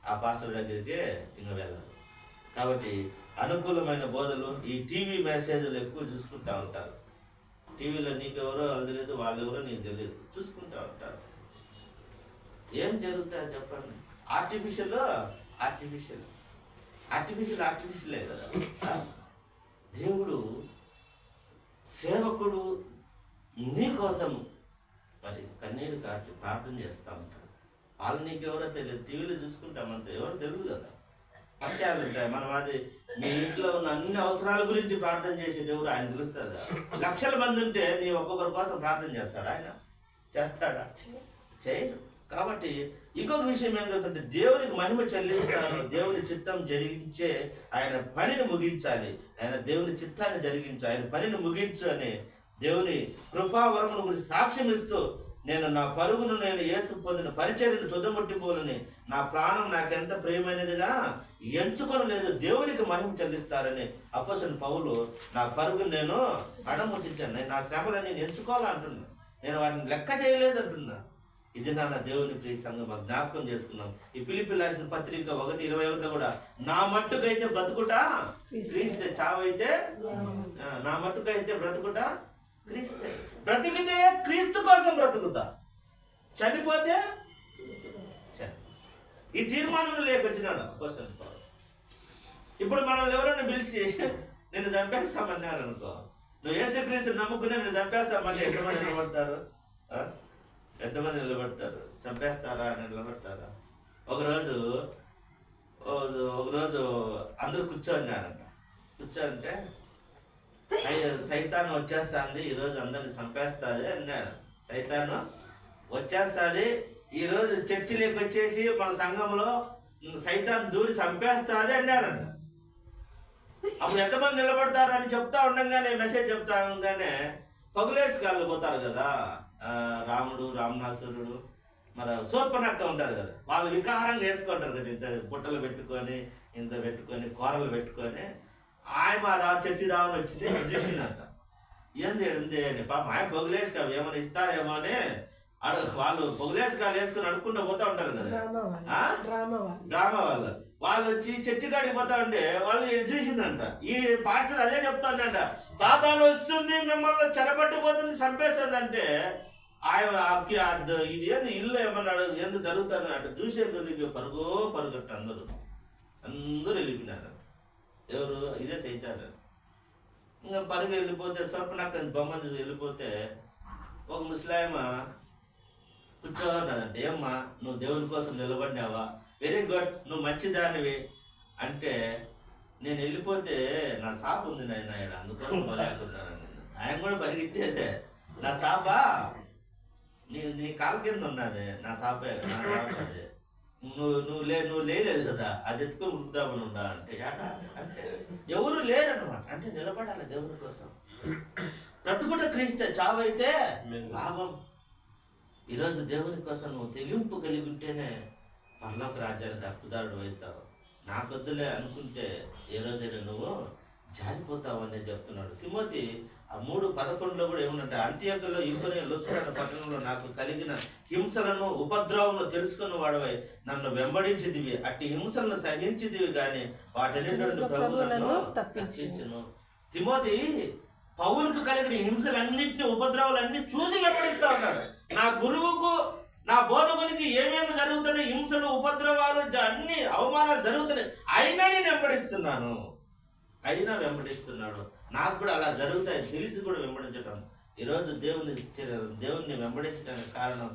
ఆ పాస్టర్ దగ్గరికి ఇంకా వెళ్ళాలి. కాబట్టి అనుకూలమైన బోధలు, ఈ టీవీ మెసేజ్లు ఎక్కువ చూసుకుంటూ ఉంటారు. టీవీలో నీకెవరో అది తెలియదు, వాళ్ళెవరో నీకు తెలియదు, చూసుకుంటూ ఉంటారు. ఏం జరుగుతాయో చెప్పండి. ఆర్టిఫిషియలే కదా. దేవుడు సేవకుడు నీ కోసం మరి కన్నీరు కార్చి ప్రార్థన చేస్తూ ఉంటాడు. వాళ్ళు నీకెవరో తెలియదు, టీవీలో చూసుకుంటామంటే ఎవరో తెలియదు కదా. పరిచయాలు ఉంటాయి. మనం అది నీ ఇంట్లో ఉన్న అన్ని అవసరాల గురించి ప్రార్థన చేసే దేవుడు ఆయన తెలుస్తుంది. లక్షల మంది ఉంటే నీ ఒక్కొక్కరి కోసం ప్రార్థన చేస్తాడు ఆయన? చేస్తాడా? చేయరు. కాబట్టి ఇంకొక విషయం ఏం చెప్తుంటే, దేవునికి మహిమ చెల్లిస్తారు. దేవుని చిత్తం జరిగించే ఆయన పనిని ముగించాలి. ఆయన దేవుని చిత్తాన్ని జరిగించు, ఆయన పనిని ముగించు అని దేవుని కృపావరముల గురించి సాక్ష్యం ఇస్తూ, నేను నా పరుగును నేను యేసు పొందిన పరిచర్యను తుదముట్టిపోలని నా ప్రాణం నాకెంత ప్రియమైనదిగా ఎంచుకొని లేదు, దేవునికి మహిమ చెల్లిస్తారని అపోస్తలుడైన పౌలు నా పరుగును నేను అడముట్టించాను. నేను నా శ్రమలను నేను ఎంచుకోవాలంటున్నా, నేను వాటిని లెక్క చేయలేదు అంటున్నా. ఇది నా దేవుని ప్రియ సంఘం జ్ఞాపకం చేసుకున్నాం. ఈ ఫిలిప్పీయులకు రాసిన పత్రిక 1:21 కూడా, నా మట్టుకైతే బ్రతుకుట క్రీస్తే, చావైతే నా మట్టుకైతే బ్రతుకుట క్రీస్తే. బ్రతికితే క్రీస్తు కోసం బ్రతుకుతా, చనిపోతే ఈ తీర్మానం లేకొచ్చినాడు అపోస్తలుడైన పౌలు. ఇప్పుడు మనల్ని ఎవరైనా పిలిచి నిన్ను చంపేస్తామన్నారు అనుకో, నువ్వు యేసుక్రీస్తుని నమ్ముకునే నిన్ను చంపేస్తామని ఎంతమంది నిలబడతారు? ఎంతమంది నిలబడతారు? చంపేస్తారా అని నిలబడతారా? ఒకరోజు అందరూ కూర్చోన్నారంట. కూర్చోంటే సైతాను వచ్చేస్తుంది, ఈరోజు అందరిని చంపేస్తుంది అన్నాడు. సైతాను వచ్చేస్తుంది, ఈరోజు చర్చిలోకి వచ్చేసి మన సంఘంలో సైతాన్ దూరి చంపేస్తుంది అన్నారంట. అప్పుడు ఎంతమంది నిలబడతారు అని చెప్తా ఉండగానే, మెసేజ్ చెప్తా ఉండగానే పగులేసి కాళ్ళు పోతారు కదా. రాముడు, రామనాసురుడు, మరి శూర్పణఖ ఉంటుంది కదా, వాళ్ళు వికారంగా వేసుకుంటారు కదా, ఇంత బుట్టలు పెట్టుకొని, ఇంత పెట్టుకొని, కూరలు పెట్టుకొని. ఆయన చేసిదామని వచ్చింది, చూసిందంట. ఏంది అని పాపం ఆయన పొగులేసి కాదు ఏమైనా ఇస్తారేమో అని వాళ్ళు పొగులేసి కాలు వేసుకొని అడుక్కుంటూ పోతా ఉంటారు కదా, డ్రామా వాళ్ళు వచ్చి చర్చి కాడికి పోతా ఉంటే వాళ్ళు చూసిందంట. ఈ పాస్టర్ అదే చెప్తానంట, సాతాను వస్తుంది, మిమ్మల్ని చెరబట్టిపోతుంది, చంపేస్తుంది అంటే ఆయన ఇది ఏంది ఇల్లు ఏమన్నాడు, ఎందుకు జరుగుతుంది అంటే చూసే కొద్దిగా పరుగట్టు అందరూ వెళ్ళిపోయినారు. ఎవరు? ఇదే సైతాను. ఇంకా పరుగు వెళ్ళిపోతే స్వల్పనక్క బొమ్మను వెళ్ళిపోతే ఒక ముస్లాయమ కూర్చోన్నదంటే, ఏమ్మా నువ్వు దేవుని కోసం నిలబడినావా? వెరీ గుడ్, నువ్వు మంచిదానివి అంటే, నేను వెళ్ళిపోతే నా చాప ఉంది నాయన అందుకోసం పోలేకున్నాను. ఆయన కూడా పరిగెత్తేదే, నా చాప నీ కాళ్ళ కింద ఉన్నది, నా చాపే, నా చాప అదే, నువ్వు లేదు కదా, అది ఎత్తుకొని ఉరుకుదామని ఉన్నా అంటే అంటే ఎవరు లేరన్నమాట. అంటే నిలబడాలి దేవుని కోసం. బ్రతుకుట క్రీస్తే, చావైతే లాభం. ఈరోజు దేవుని కోసం నువ్వు తెగింపు కలిగి ఉంటేనే పరలోక రాజ్యానికి హక్కుదారుడు అవుతావు. నాకొద్దులే అనుకుంటే ఏ రోజైనా నువ్వు జారిపోతావు అనేది చెప్తున్నాడు. తిమోతి ఆ 3:11 కూడా ఏముందంటే, అంత్యోక్యలో ఇబ్బని లుస్త్ర పట్టణంలో నాకు కలిగిన హింసలను ఉపద్రవమును తెలుసుకున్న వాడవై నన్ను వెంబడించిదివి, అట్టి హింసలను సహించిదివి గాని వాటన్నిటి నుండి ప్రభువు నన్ను తప్పించును. తిమోతి పౌలుకు కలిగిన హింసలన్నింటినీ, ఉపద్రవాలన్నీ చూసి వెంబడిస్తా ఉన్నాడు. నా గురువుకు, నా బోధకునికి ఏమేమి జరుగుతున్నాయి, హింసలు, ఉపద్రవాలు, అన్ని అవమానాలు జరుగుతున్నాయి, అయినా నేను వెంబడిస్తున్నాడు. నాకు కూడా అలా జరుగుతాయి తెలిసి కూడా వెంబడించటం. ఈరోజు దేవుణ్ణి వెంబడించడానికి కారణం,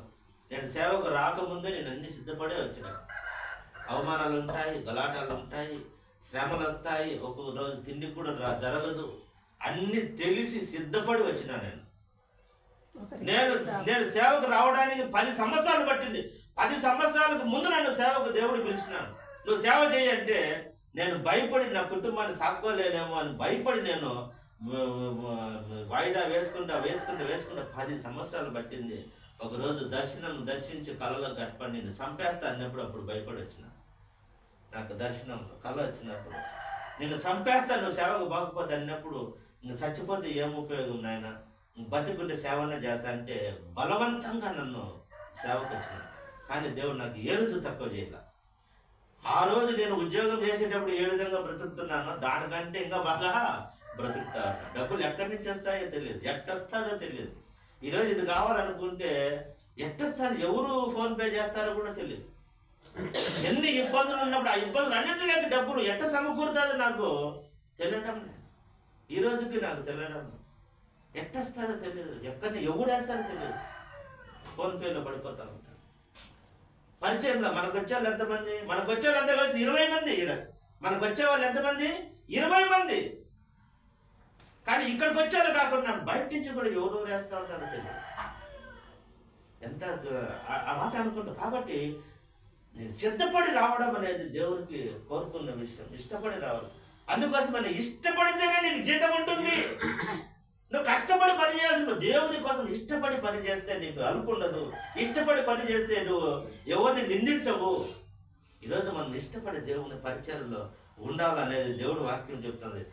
నేను సేవకు రాకముందే నేను అన్ని సిద్ధపడే వచ్చినాను. అవమానాలు ఉంటాయి, గలాటాలు ఉంటాయి, శ్రమలు వస్తాయి, ఒక్కొక్క రోజు తిండి కూడా జరగదు, అన్ని తెలిసి సిద్ధపడి వచ్చినా నేను సేవకు రావడానికి 10 సంవత్సరాలు పట్టింది. 10 సంవత్సరాలకు ముందు నన్ను సేవకు దేవుడు పిలిచినాను. నువ్వు సేవ చేయంటే నేను భయపడి, నా కుటుంబాన్ని సాక్కోలేనేమో అని భయపడి నేను వాయిదా వేసుకుంటా 10 సంవత్సరాలు పట్టింది. ఒకరోజు దర్శించి కళలో గడపడి నేను చంపేస్తా అన్నప్పుడు అప్పుడు భయపడి వచ్చిన. నాకు దర్శనంలో కళ వచ్చినప్పుడు నేను చంపేస్తా, నువ్వు సేవకు బాగుపోతే అన్నప్పుడు, ఇంక చచ్చిపోతే ఏం ఉపయోగం నాయన, బతికుంటే సేవనే చేస్తా అంటే బలవంతంగా నన్ను సేవకు వచ్చిన. కానీ దేవుడు నాకు ఏ రోజు తక్కువ చేయాల. ఆ రోజు నేను ఉద్యోగం చేసేటప్పుడు ఏ విధంగా బ్రతుకుతున్నానో దానికంటే ఇంకా బాగా బ్రతుకుతా. డబ్బులు ఎక్కడి నుంచి వస్తాయో తెలియదు, ఎట్టొస్తాదో తెలియదు. ఈరోజు ఇది కావాలనుకుంటే ఎట్టొస్తుంది, ఎవరు ఫోన్పే చేస్తారో కూడా తెలియదు. ఎన్ని ఇబ్బందులు ఉన్నప్పుడు ఆ ఇబ్బందులు అన్నింటిలోకి డబ్బులు ఎట్ట సమకూరుతుందో నాకు తెలియడం లేదు. ఈ రోజుకి నాకు తెలియడం ఎట్టొస్తుందో తెలియదు, ఎక్కడిని ఎవరు వేస్తారో తెలియదు. ఫోన్పేలో పడిపోతా ఉంటాను. పరిచయంలో మనకు వచ్చే వాళ్ళు ఎంతమంది? మనకు వచ్చే వాళ్ళు ఎంత కలిసి 20 మంది. ఇక్కడ మనకు వచ్చే వాళ్ళు ఎంతమంది? 20 మంది. కానీ ఇక్కడికి వచ్చేవాళ్ళు కాకుండా బయట నుంచి కూడా ఎవరు వేస్తూ ఉంటారో తెలియదు. ఎంత ఆ మాట అనుకుంటా. కాబట్టి సిద్ధపడి రావడం అనేది దేవునికి కోరుకున్న విషయం. ఇష్టపడి రావాలి. అందుకోసం మనం ఇష్టపడితేనే నీకు జీతం ఉంటుంది. నువ్వు కష్టపడి పని చేయాల్సిన, దేవుని కోసం ఇష్టపడి పని చేస్తే నీకు అలుపు ఉండదు. ఇష్టపడి పని చేస్తే నువ్వు ఎవరిని నిందించవు. ఈరోజు మనం ఇష్టపడి దేవుని పరిచయంలో ఉండాలనేది దేవుడి వాక్యం చెప్తుంది.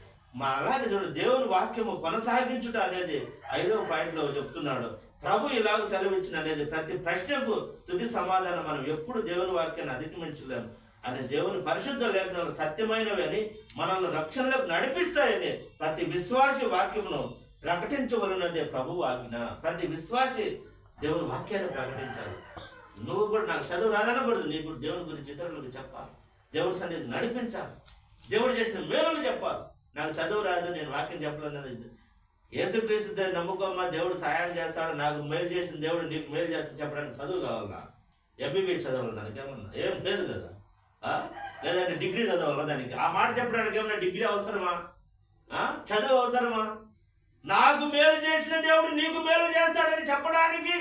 అలాగే చూడు, దేవుని వాక్యము కొనసాగించుట అనేది 5వ పాయింట్లో చెప్తున్నాడు. ప్రభు ఇలాగ సెలవిచ్చిన అనేది ప్రతి ప్రశ్నకు తుది సమాధానం. మనం ఎప్పుడు దేవుని వాక్యాన్ని అధిగమించలేం అనే దేవుని పరిశుద్ధ లేఖనాలు సత్యమైనవి అని, మనల్ని రక్షణలోకి నడిపిస్తాయని ప్రతి విశ్వాసి వాక్యమును ప్రకటించవలనదే ప్రభు ఆజ్ఞ. ప్రతి విశ్వాసి దేవుని వాక్యాన్ని ప్రకటించాలి. నువ్వు కూడా నాకు చదువు రాదనకూడదు, నీకు దేవుని గురించి ఇతరులకు చెప్పాలి, దేవుడి సన్నిధి నడిపించాలి, దేవుడు చేసిన మేలులు చెప్పాలి. నాకు చదువు రాదు, నేను వాక్యం చెప్పలేనది. యేసుక్రీస్తు నమ్ముకోమ్మా, దేవుడు సహాయం చేస్తాడు, నాకు మేలు చేసిన దేవుడు నీకు మేలు చేస్తాడు చెప్పడానికి చదువు కావాలా? ఎంబీబీఎస్ చదవాలి దానికి ఏమన్నా? ఏం లేదు కదా. లేదంటే డిగ్రీ చదవాలా దానికి? ఆ మాట చెప్పడానికి ఏమన్నా డిగ్రీ అవసరమా? చదువు అవసరమా? నాకు మేలు చేసిన దేవుడు నీకు మేలు చేస్తాడని చెప్పడానికి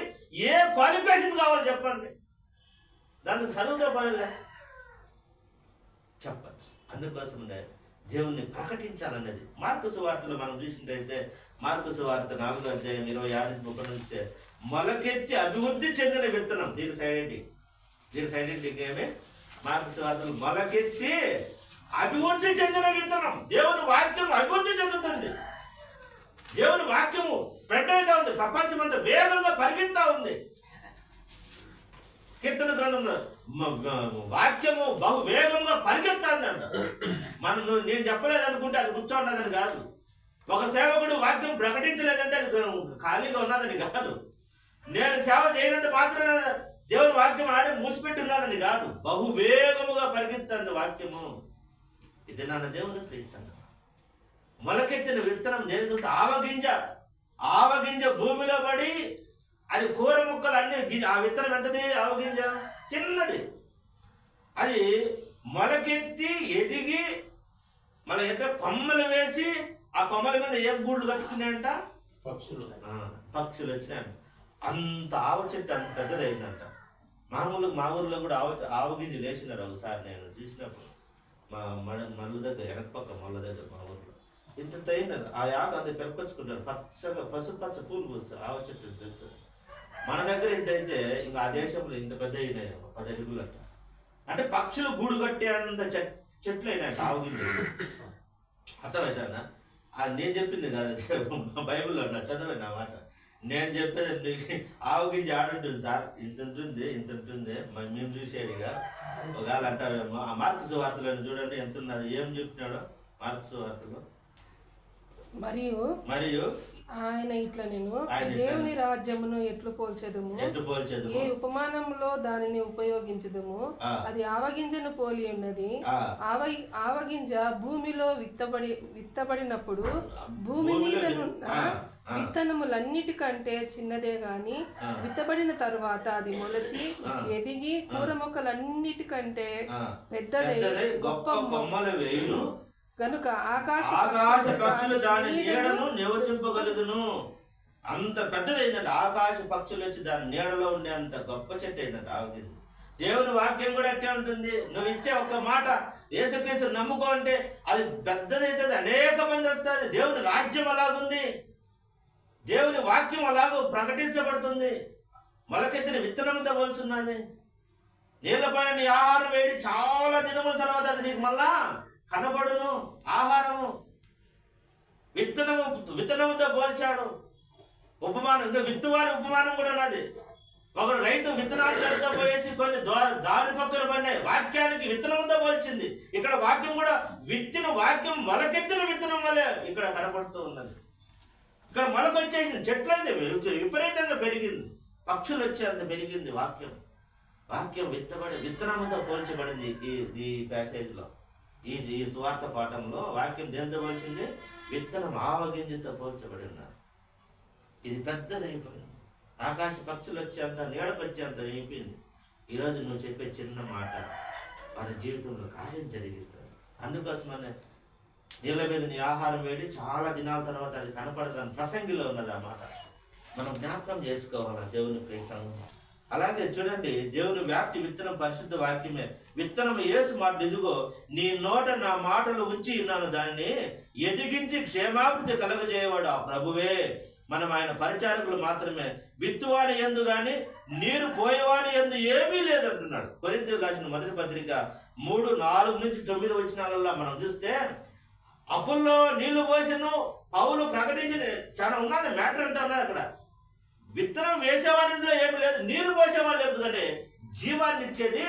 ఏ క్వాలిఫికేషన్ కావాలి చెప్పండి? దానికి చదువుతో పనిలే చెప్పచ్చు. అందుకోసం దేవుణ్ణి ప్రకటించాలన్నది. మార్కు సువార్తలో మనం చూసినట్టయితే, మార్కు సువార్త 4వ అధ్యాయం 26 నుంచి, మొలకెత్తి అభివృద్ధి చెందిన విత్తనం. దీని సైడ్ ఎడిటింగ్ ఏమి? మార్కు సువార్తలు మొలకెత్తి అభివృద్ధి చెందిన విత్తనం. దేవుని వాక్యం అభివృద్ధి చెందుతుంది. దేవుని వాక్యము స్ప్రెడ్ అవుతా ఉంది, ప్రపంచమంతా వేగంగా పరిగెత్తా ఉంది. కీర్తన గ్రంథంలో వాక్యము బహు వేగంగా పరిగెత్తాందంట. నేను చెప్పలేదు అనుకుంటే అది కూర్చోన్నదని కాదు. ఒక సేవకుడు వాక్యం ప్రకటించలేదంటే అది ఖాళీగా ఉన్నదని కాదు. నేను సేవ చేయనంత మాత్రం దేవుని వాక్యం ఆడి మూసిపెట్టి ఉన్నదని కాదు. బహు వేగముగా పరిగెత్తాంది వాక్యము. ఇది నన్ను దేవుని ప్రీస్తాను. మొలకెత్తిన విత్తనం నేను ఆవగింజ భూమిలో పడి అది కూర ముక్కలు అన్ని, ఆ విత్తనం ఎంతది? ఆవగింజ చిన్నది. అది మొలకెత్తి ఎదిగి మళ్ళీ ఎంత కొమ్మలు వేసి ఆ కొమ్మల మీద ఏం గూళ్ళు కట్టుకున్నాయంట? పక్షులు వచ్చినాయంట. అంత ఆవ చెట్టు అంత పెద్దదైందంట. మామూలుగా మా ఊర్లో కూడా ఆవగింజ లేచినారు ఒకసారి నేను చూసినప్పుడు. మా మళ్ళీ దగ్గర వెనక పక్క మళ్ళీ దగ్గర మా ఊర్లో ఇంత తగినది. ఆ యాగ అంత పెరకొచ్చుకుంటారు, పచ్చగా పసుపచ్చ పూలు పూస్తారు ఆవ చెట్టు పెద్దది. మన దగ్గర ఇంత అయితే ఇంకా ఆ దేశంలో ఇంత పెద్ద అయినాయి, 10 అడుగులు అంట. అంటే పక్షులు గూడు కట్టే అంత చెట్లు అయినాయంట ఆవగింజ. అర్థమవుతుందా? అది నేను చెప్పింది కాదు, బైబిల్లో ఉన్న చదవండి నా మాట. నేను చెప్పేది ఆవుగింజ ఆడుంటుంది సార్, ఇంత ఉంటుంది ఇంత ఉంటుంది, మేము చూసేదిగా ఒకవేళ అంటావేమో. ఆ మార్క్స్ వార్తలను చూడండి ఎంత ఉన్నది, ఏం చెప్తున్నాడో మార్క్స్ వార్తలో. మరియు ఆయన ఇట్లా నేను దేవుని రాజ్యమును ఎట్లు పోల్చెదము, ఏ ఉపమానంలో దానిని ఉపయోగించదము, అది ఆవగింజను పోలి ఉన్నది. ఆవగింజ భూమిలో విత్తబడినప్పుడు భూమి మీదనున్న విత్తనములన్నిటికంటే చిన్నదే గాని విత్తబడిన తరువాత అది మొలచి ఎదిగి కూర మొక్కలన్నిటికంటే పెద్దదై గొప్ప కొమ్మలు వేయును కనుక ఆకాశ పక్షులు దాని నీడను నివసింపగలుగును. అంత పెద్దదైందంట, ఆకాశ పక్షులు వచ్చి దాని నీడలో ఉండే అంత గొప్ప చెట్టు అయిందంట ఆవగింజ. దేవుని వాక్యం కూడా అట్టే ఉంటుంది. నువ్వు ఇచ్చే ఒక్క మాట యేసుక్రీస్తు నమ్ముకో అంటే అది పెద్దదైతుంది, అనేక మంది వస్తుంది. దేవుని రాజ్యం అలాగుంది, దేవుని వాక్యం అలాగూ ప్రకటించబడుతుంది. మొలకెత్తిన విత్తనంతో పోల్చున్నది. నీళ్ళపైన నీ ఆహారం వేడి చాలా దినముల తర్వాత అది నీకు మళ్ళా కనబడును. ఆహారము విత్తనముతో పోల్చాడు. ఉపమానం, ఇంకా విత్తువారి ఉపమానం కూడా ఉన్నది. ఒకడు రైతు విత్తనాలు చెడుతో పోయేసి కొన్ని దారి పక్కన పడినాయి, వాక్యానికి విత్తనంతో పోల్చింది. ఇక్కడ వాక్యం కూడా వాక్యం మొలకెత్తిన విత్తనం వలె ఇక్కడ కనబడుతూ ఉన్నది. ఇక్కడ మొలకొచ్చేసింది, చెట్లయితే విపరీతంగా పెరిగింది, పక్షులు వచ్చే అంత పెరిగింది. వాక్యం విత్తనంతో పోల్చబడింది. ఈ ప్యాసేజ్లో, ఈ సువార్త పాఠంలో వాక్యం దేంతో పోల్చింది? విత్తనం ఆవగింజతో పోల్చబడి ఉన్నారు. ఇది పెద్దదైపోయింది, ఆకాశ పక్షులు వచ్చేంత, నీడకు వచ్చేంత అయిపోయింది. ఈరోజు నువ్వు చెప్పే చిన్న మాట వారి జీవితంలో కార్యం జరిగిస్తుంది. అందుకోసమనే నీళ్ళ మీద నీ ఆహారం వేడి చాలా దినాల తర్వాత అది కనపడతాను, ప్రసంగిలో ఉన్నది ఆ మాట. మనం జ్ఞాపకం చేసుకోవాలి దేవుని ప్రేమ. అలాగే చూడండి, దేవుని వ్యాప్తి విత్తనం పరిశుద్ధ వాక్యమే. విత్తనం యేసు మాటలు, ఇదిగో నీ నోట నా మాటలు ఉంచి ఉన్నాను, దానిని ఎదిగించి క్షేమాభివృద్ధి కలగజేయవాడు ఆ ప్రభువే. మనం ఆయన పరిచారకులు మాత్రమే. విత్తువాని యందు గాని నీరు పోయేవాని యందు ఏమీ లేదంటున్నాడు. కొరింథీయులకు రాసిన మొదటి పత్రిక 3:4-9 వచనాలలో మనం చూస్తే, అప్పుల్లో నీళ్లు పోసెను పౌలు ప్రకటించిన చాలా ఉన్నది, మ్యాటర్ అంతా ఉన్నది అక్కడ. విత్తనం వేసేవారిలో ఏమి లేదు, నీరు పోసేవాళ్ళు లేదు, కానీ జీవాన్ని ఇచ్చేది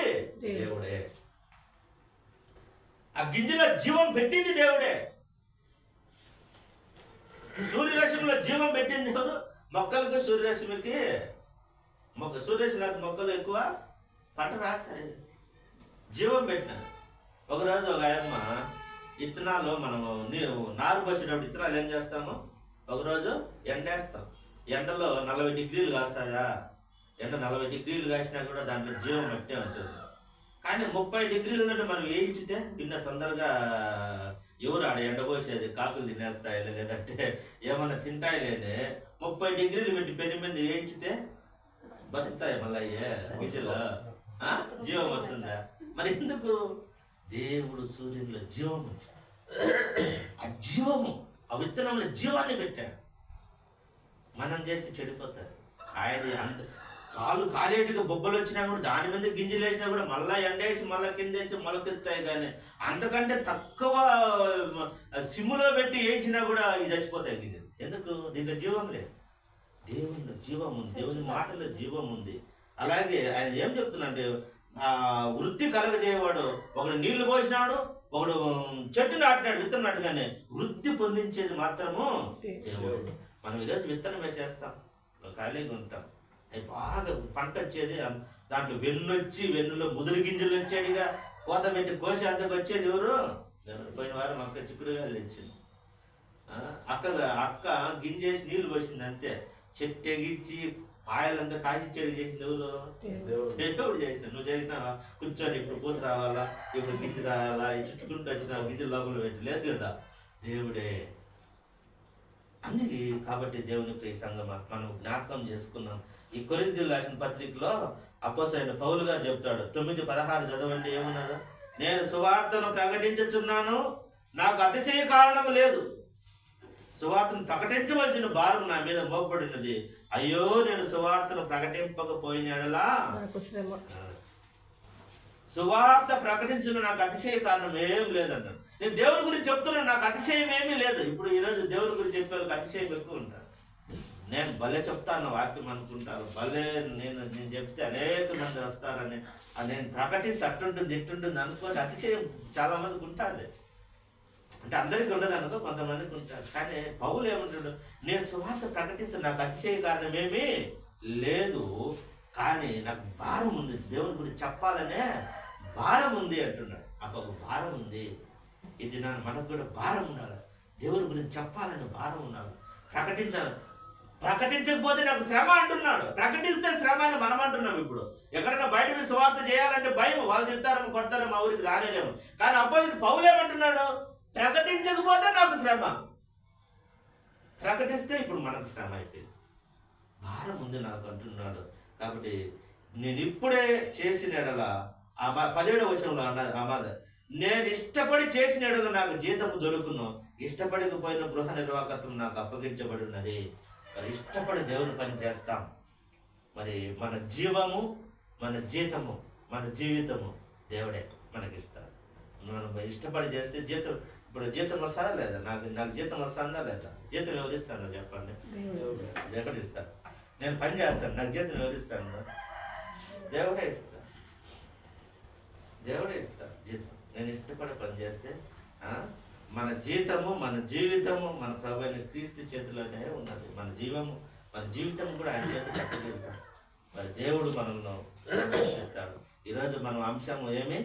దేవుడే. ఆ గింజలో జీవం పెట్టింది దేవుడే. సూర్యరశ్మిలో జీవం పెట్టింది దేవుడు. మొక్కలకు సూర్యరశ్మికి సూర్యరశ్మి లేకపోతే మొక్కలు ఎక్కువ పంట రాస్తాయి. జీవం పెట్టిన ఒకరోజు ఒక ఆయమ్మ విత్తనాలు, మనము నారు పోసేటప్పుడు విత్తనాలు ఏం చేస్తాము, ఒకరోజు ఎండేస్తాం. ఎండలో 40 డిగ్రీలు కాస్తుందా, ఎండ 40 డిగ్రీలు కాసినా కూడా దాంట్లో జీవం మట్టే ఉంటుంది. కానీ 30 డిగ్రీల నుండి మనం వేయించితే నిన్న తొందరగా ఎవరు ఆడ ఎండపోసేది, కాకులు తినేస్తాయి లేదంటే ఏమన్నా తింటాయిలేని 30 డిగ్రీలు పెట్టి పెళ్లి మీద వేయించితే బతుకుతాయి. మళ్ళీ అయ్యే గిజలో జీవం వస్తుందా? మరి ఎందుకు? దేవుడు సూర్యునిలో జీవం ఉంచాడు. ఆ జీవము, ఆ విత్తనంలో జీవాన్ని పెట్టాడు. మనం చేసి చెడిపోతారు. ఆయన కాలేటిగా బొబ్బలు వచ్చినా కూడా దాని మీద గింజలు వేసినా కూడా మళ్ళీ ఎండేసి మళ్ళీ కిందేసి మొలకెత్తాయి. కానీ అంతకంటే తక్కువ సిమ్ములో పెట్టి వేయించినా కూడా ఇవి చచ్చిపోతాయి గింజలు. ఎందుకు? దీంట్లో జీవం లేదు. దేవుని జీవం ఉంది, దేవుని మాటలో జీవం ఉంది. అలాగే ఆయన ఏం చెప్తున్నాడు, వృద్ధి కలగజేయవాడు. ఒకడు నీళ్లు పోసినాడు, ఒకడు చెట్టు నాటినాడు, విత్తనం నాటుగానే వృద్ధి పొందించేది మాత్రము దేవుడు. మనం ఈరోజు విత్తనం వేసేస్తాం, ఖాళీగా ఉంటాం, అవి బాగా పంట వచ్చేది, దాంట్లో వెన్నులో ముదురు గింజలు వచ్చాడుగా, కోత పెట్టి కోసి అంతకు వచ్చేది ఎవరు? పోయిన వారం అక్క చిక్కుడుగాయలు తెచ్చింది. అక్క గింజేసి నీళ్లు పోసింది అంతే. చెట్టు ఎగిచ్చి పాయలంతా కాసిచ్చేది చేసింది ఎవరు? దేవుడు చేసినావు. నువ్వు చేసినావా? కూర్చొని ఇప్పుడు పూత రావాలా, ఇప్పుడు గింజ రావాలా, ఈ చుట్టుకుంటూ వచ్చిన గింజలు లోపల పెట్టి లేదు కదా, దేవుడే. అందుకే కాబట్టి దేవుని ప్రియ సంగమా, మనం జ్ఞాపకం చేసుకున్నాం. ఈ కొరింథీయులకు రాసిన పత్రికలో అపోస్తలుడైన పౌలు గారు చెప్తాడు, 9:16 చదవండి. ఏమన్నాడు? నేను సువార్తను ప్రకటించుచున్నాను, నాకు అతిశయ కారణం లేదు. సువార్తను ప్రకటించవలసిన భారం నా మీద మోపబడినది. అయ్యో, నేను సువార్తను ప్రకటింపకపోయినలా సువార్త ప్రకటించిన నాకు అతిశయ కారణం ఏం లేదన్నాడు. నేను దేవుని గురించి చెప్తున్నాను, నాకు అతిశయం ఏమీ లేదు. ఇప్పుడు ఈరోజు దేవుని గురించి చెప్పే వాళ్ళకి అతిశయం ఎక్కువ ఉంటారు. నేను భలే చెప్తాను వాక్యం అనుకుంటాను, భలే నేను చెప్తే అనేక మంది వస్తారని, నేను ప్రకటిస్తే అట్టుంటుంది ఇట్టుంటుంది అనుకోని అతిశయం చాలా మందికి ఉంటుంది. అంటే అందరికీ ఉండదు అనుకో, కొంతమందికి ఉంటారు. కానీ పౌలు ఏమంటాడు, నేను సువార్త ప్రకటిస్తే నాకు అతిశయ కారణం ఏమీ లేదు, కానీ నాకు భారం ఉంది, దేవుని గురించి చెప్పాలనే భారం ఉంది అంటున్నాడు. ఒక భారం ఉంది. ఇది మనకు కూడా భారం ఉండాలి, దేవుని గురించి చెప్పాలని భారం ఉండాలి, ప్రకటించాలి. ప్రకటించకపోతే నాకు శ్రమ అంటున్నాడు, ప్రకటిస్తే శ్రమ అని మనం అంటున్నాం. ఇప్పుడు ఎక్కడైనా బయట మీద సువార్త చేయాలంటే భయం, వాళ్ళు తిడతారేమో కొడతారేమో, మా ఊరికి రానేలేము. కానీ అబ్బాయి పౌలు ఏమంటున్నాడు, ప్రకటించకపోతే నాకు శ్రమ, ప్రకటిస్తే ఇప్పుడు మనకు శ్రమ అయిపోయింది, భారం ఉంది నాకు అంటున్నాడు. కాబట్టి నేను ఇప్పుడే చేసిన ఎడల, 17వ వచనంలో అన్నది అమాద, నేను ఇష్టపడి చేసిన ఎడల నాకు జీతము దొరుకును, ఇష్టపడకపోయిన గృహ నిర్వాహకత్వం నాకు అప్పగించబడి ఉన్నది. మరి ఇష్టపడి దేవుని పని చేస్తాం. మరి మన జీవము, మన జీతము, మన జీవితము దేవుడే మనకిస్తాడు. మనం ఇష్టపడి చేస్తే జీతం, ఇప్పుడు జీతం వస్తుందా లేదా, నాకు జీతం వస్తుందా లేదా, జీతం ఎవరిస్తాను చెప్పండి, ఎక్కడ ఇస్తాను? నేను పని చేస్తాను, నాకు జీతం ఎవరిస్తాను? దేవుడే ఇస్తాడు, దేవుడే ఇస్తాడు జీతం. నేను ఇష్టపడి పని చేస్తే మన జీతము, మన జీవితము మన ప్రభు అయిన క్రీస్తు చేతిలోనే ఉన్నది. మన జీవము, మన జీవితం కూడా ఆయన చేతికి అప్పగిస్తాడు. మరి దేవుడు మనల్ని రక్షిస్తాడు. ఈరోజు మనం అంశము ఏమి?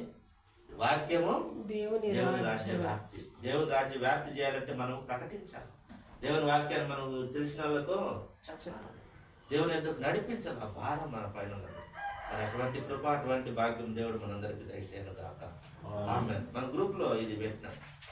వాక్యము, దేవుని రాజ్య వ్యాప్తి. దేవుని రాజ్య వ్యాప్తి చేయాలంటే మనం ప్రకటించాలి. దేవుని వాక్యాన్ని మనం తెలిసిన వాళ్ళకు చెప్పాలి, దేవుని ఎందుకు నడిపించాలి. ఆ భారం మన పైన ఉన్నది. మరి అటువంటి కృప, అటువంటి భాగ్యం దేవుడు మనందరికీ దయచేయను గాక. ఆమేన్. మన గ్రూప్లో ఇది పెట్టినాం.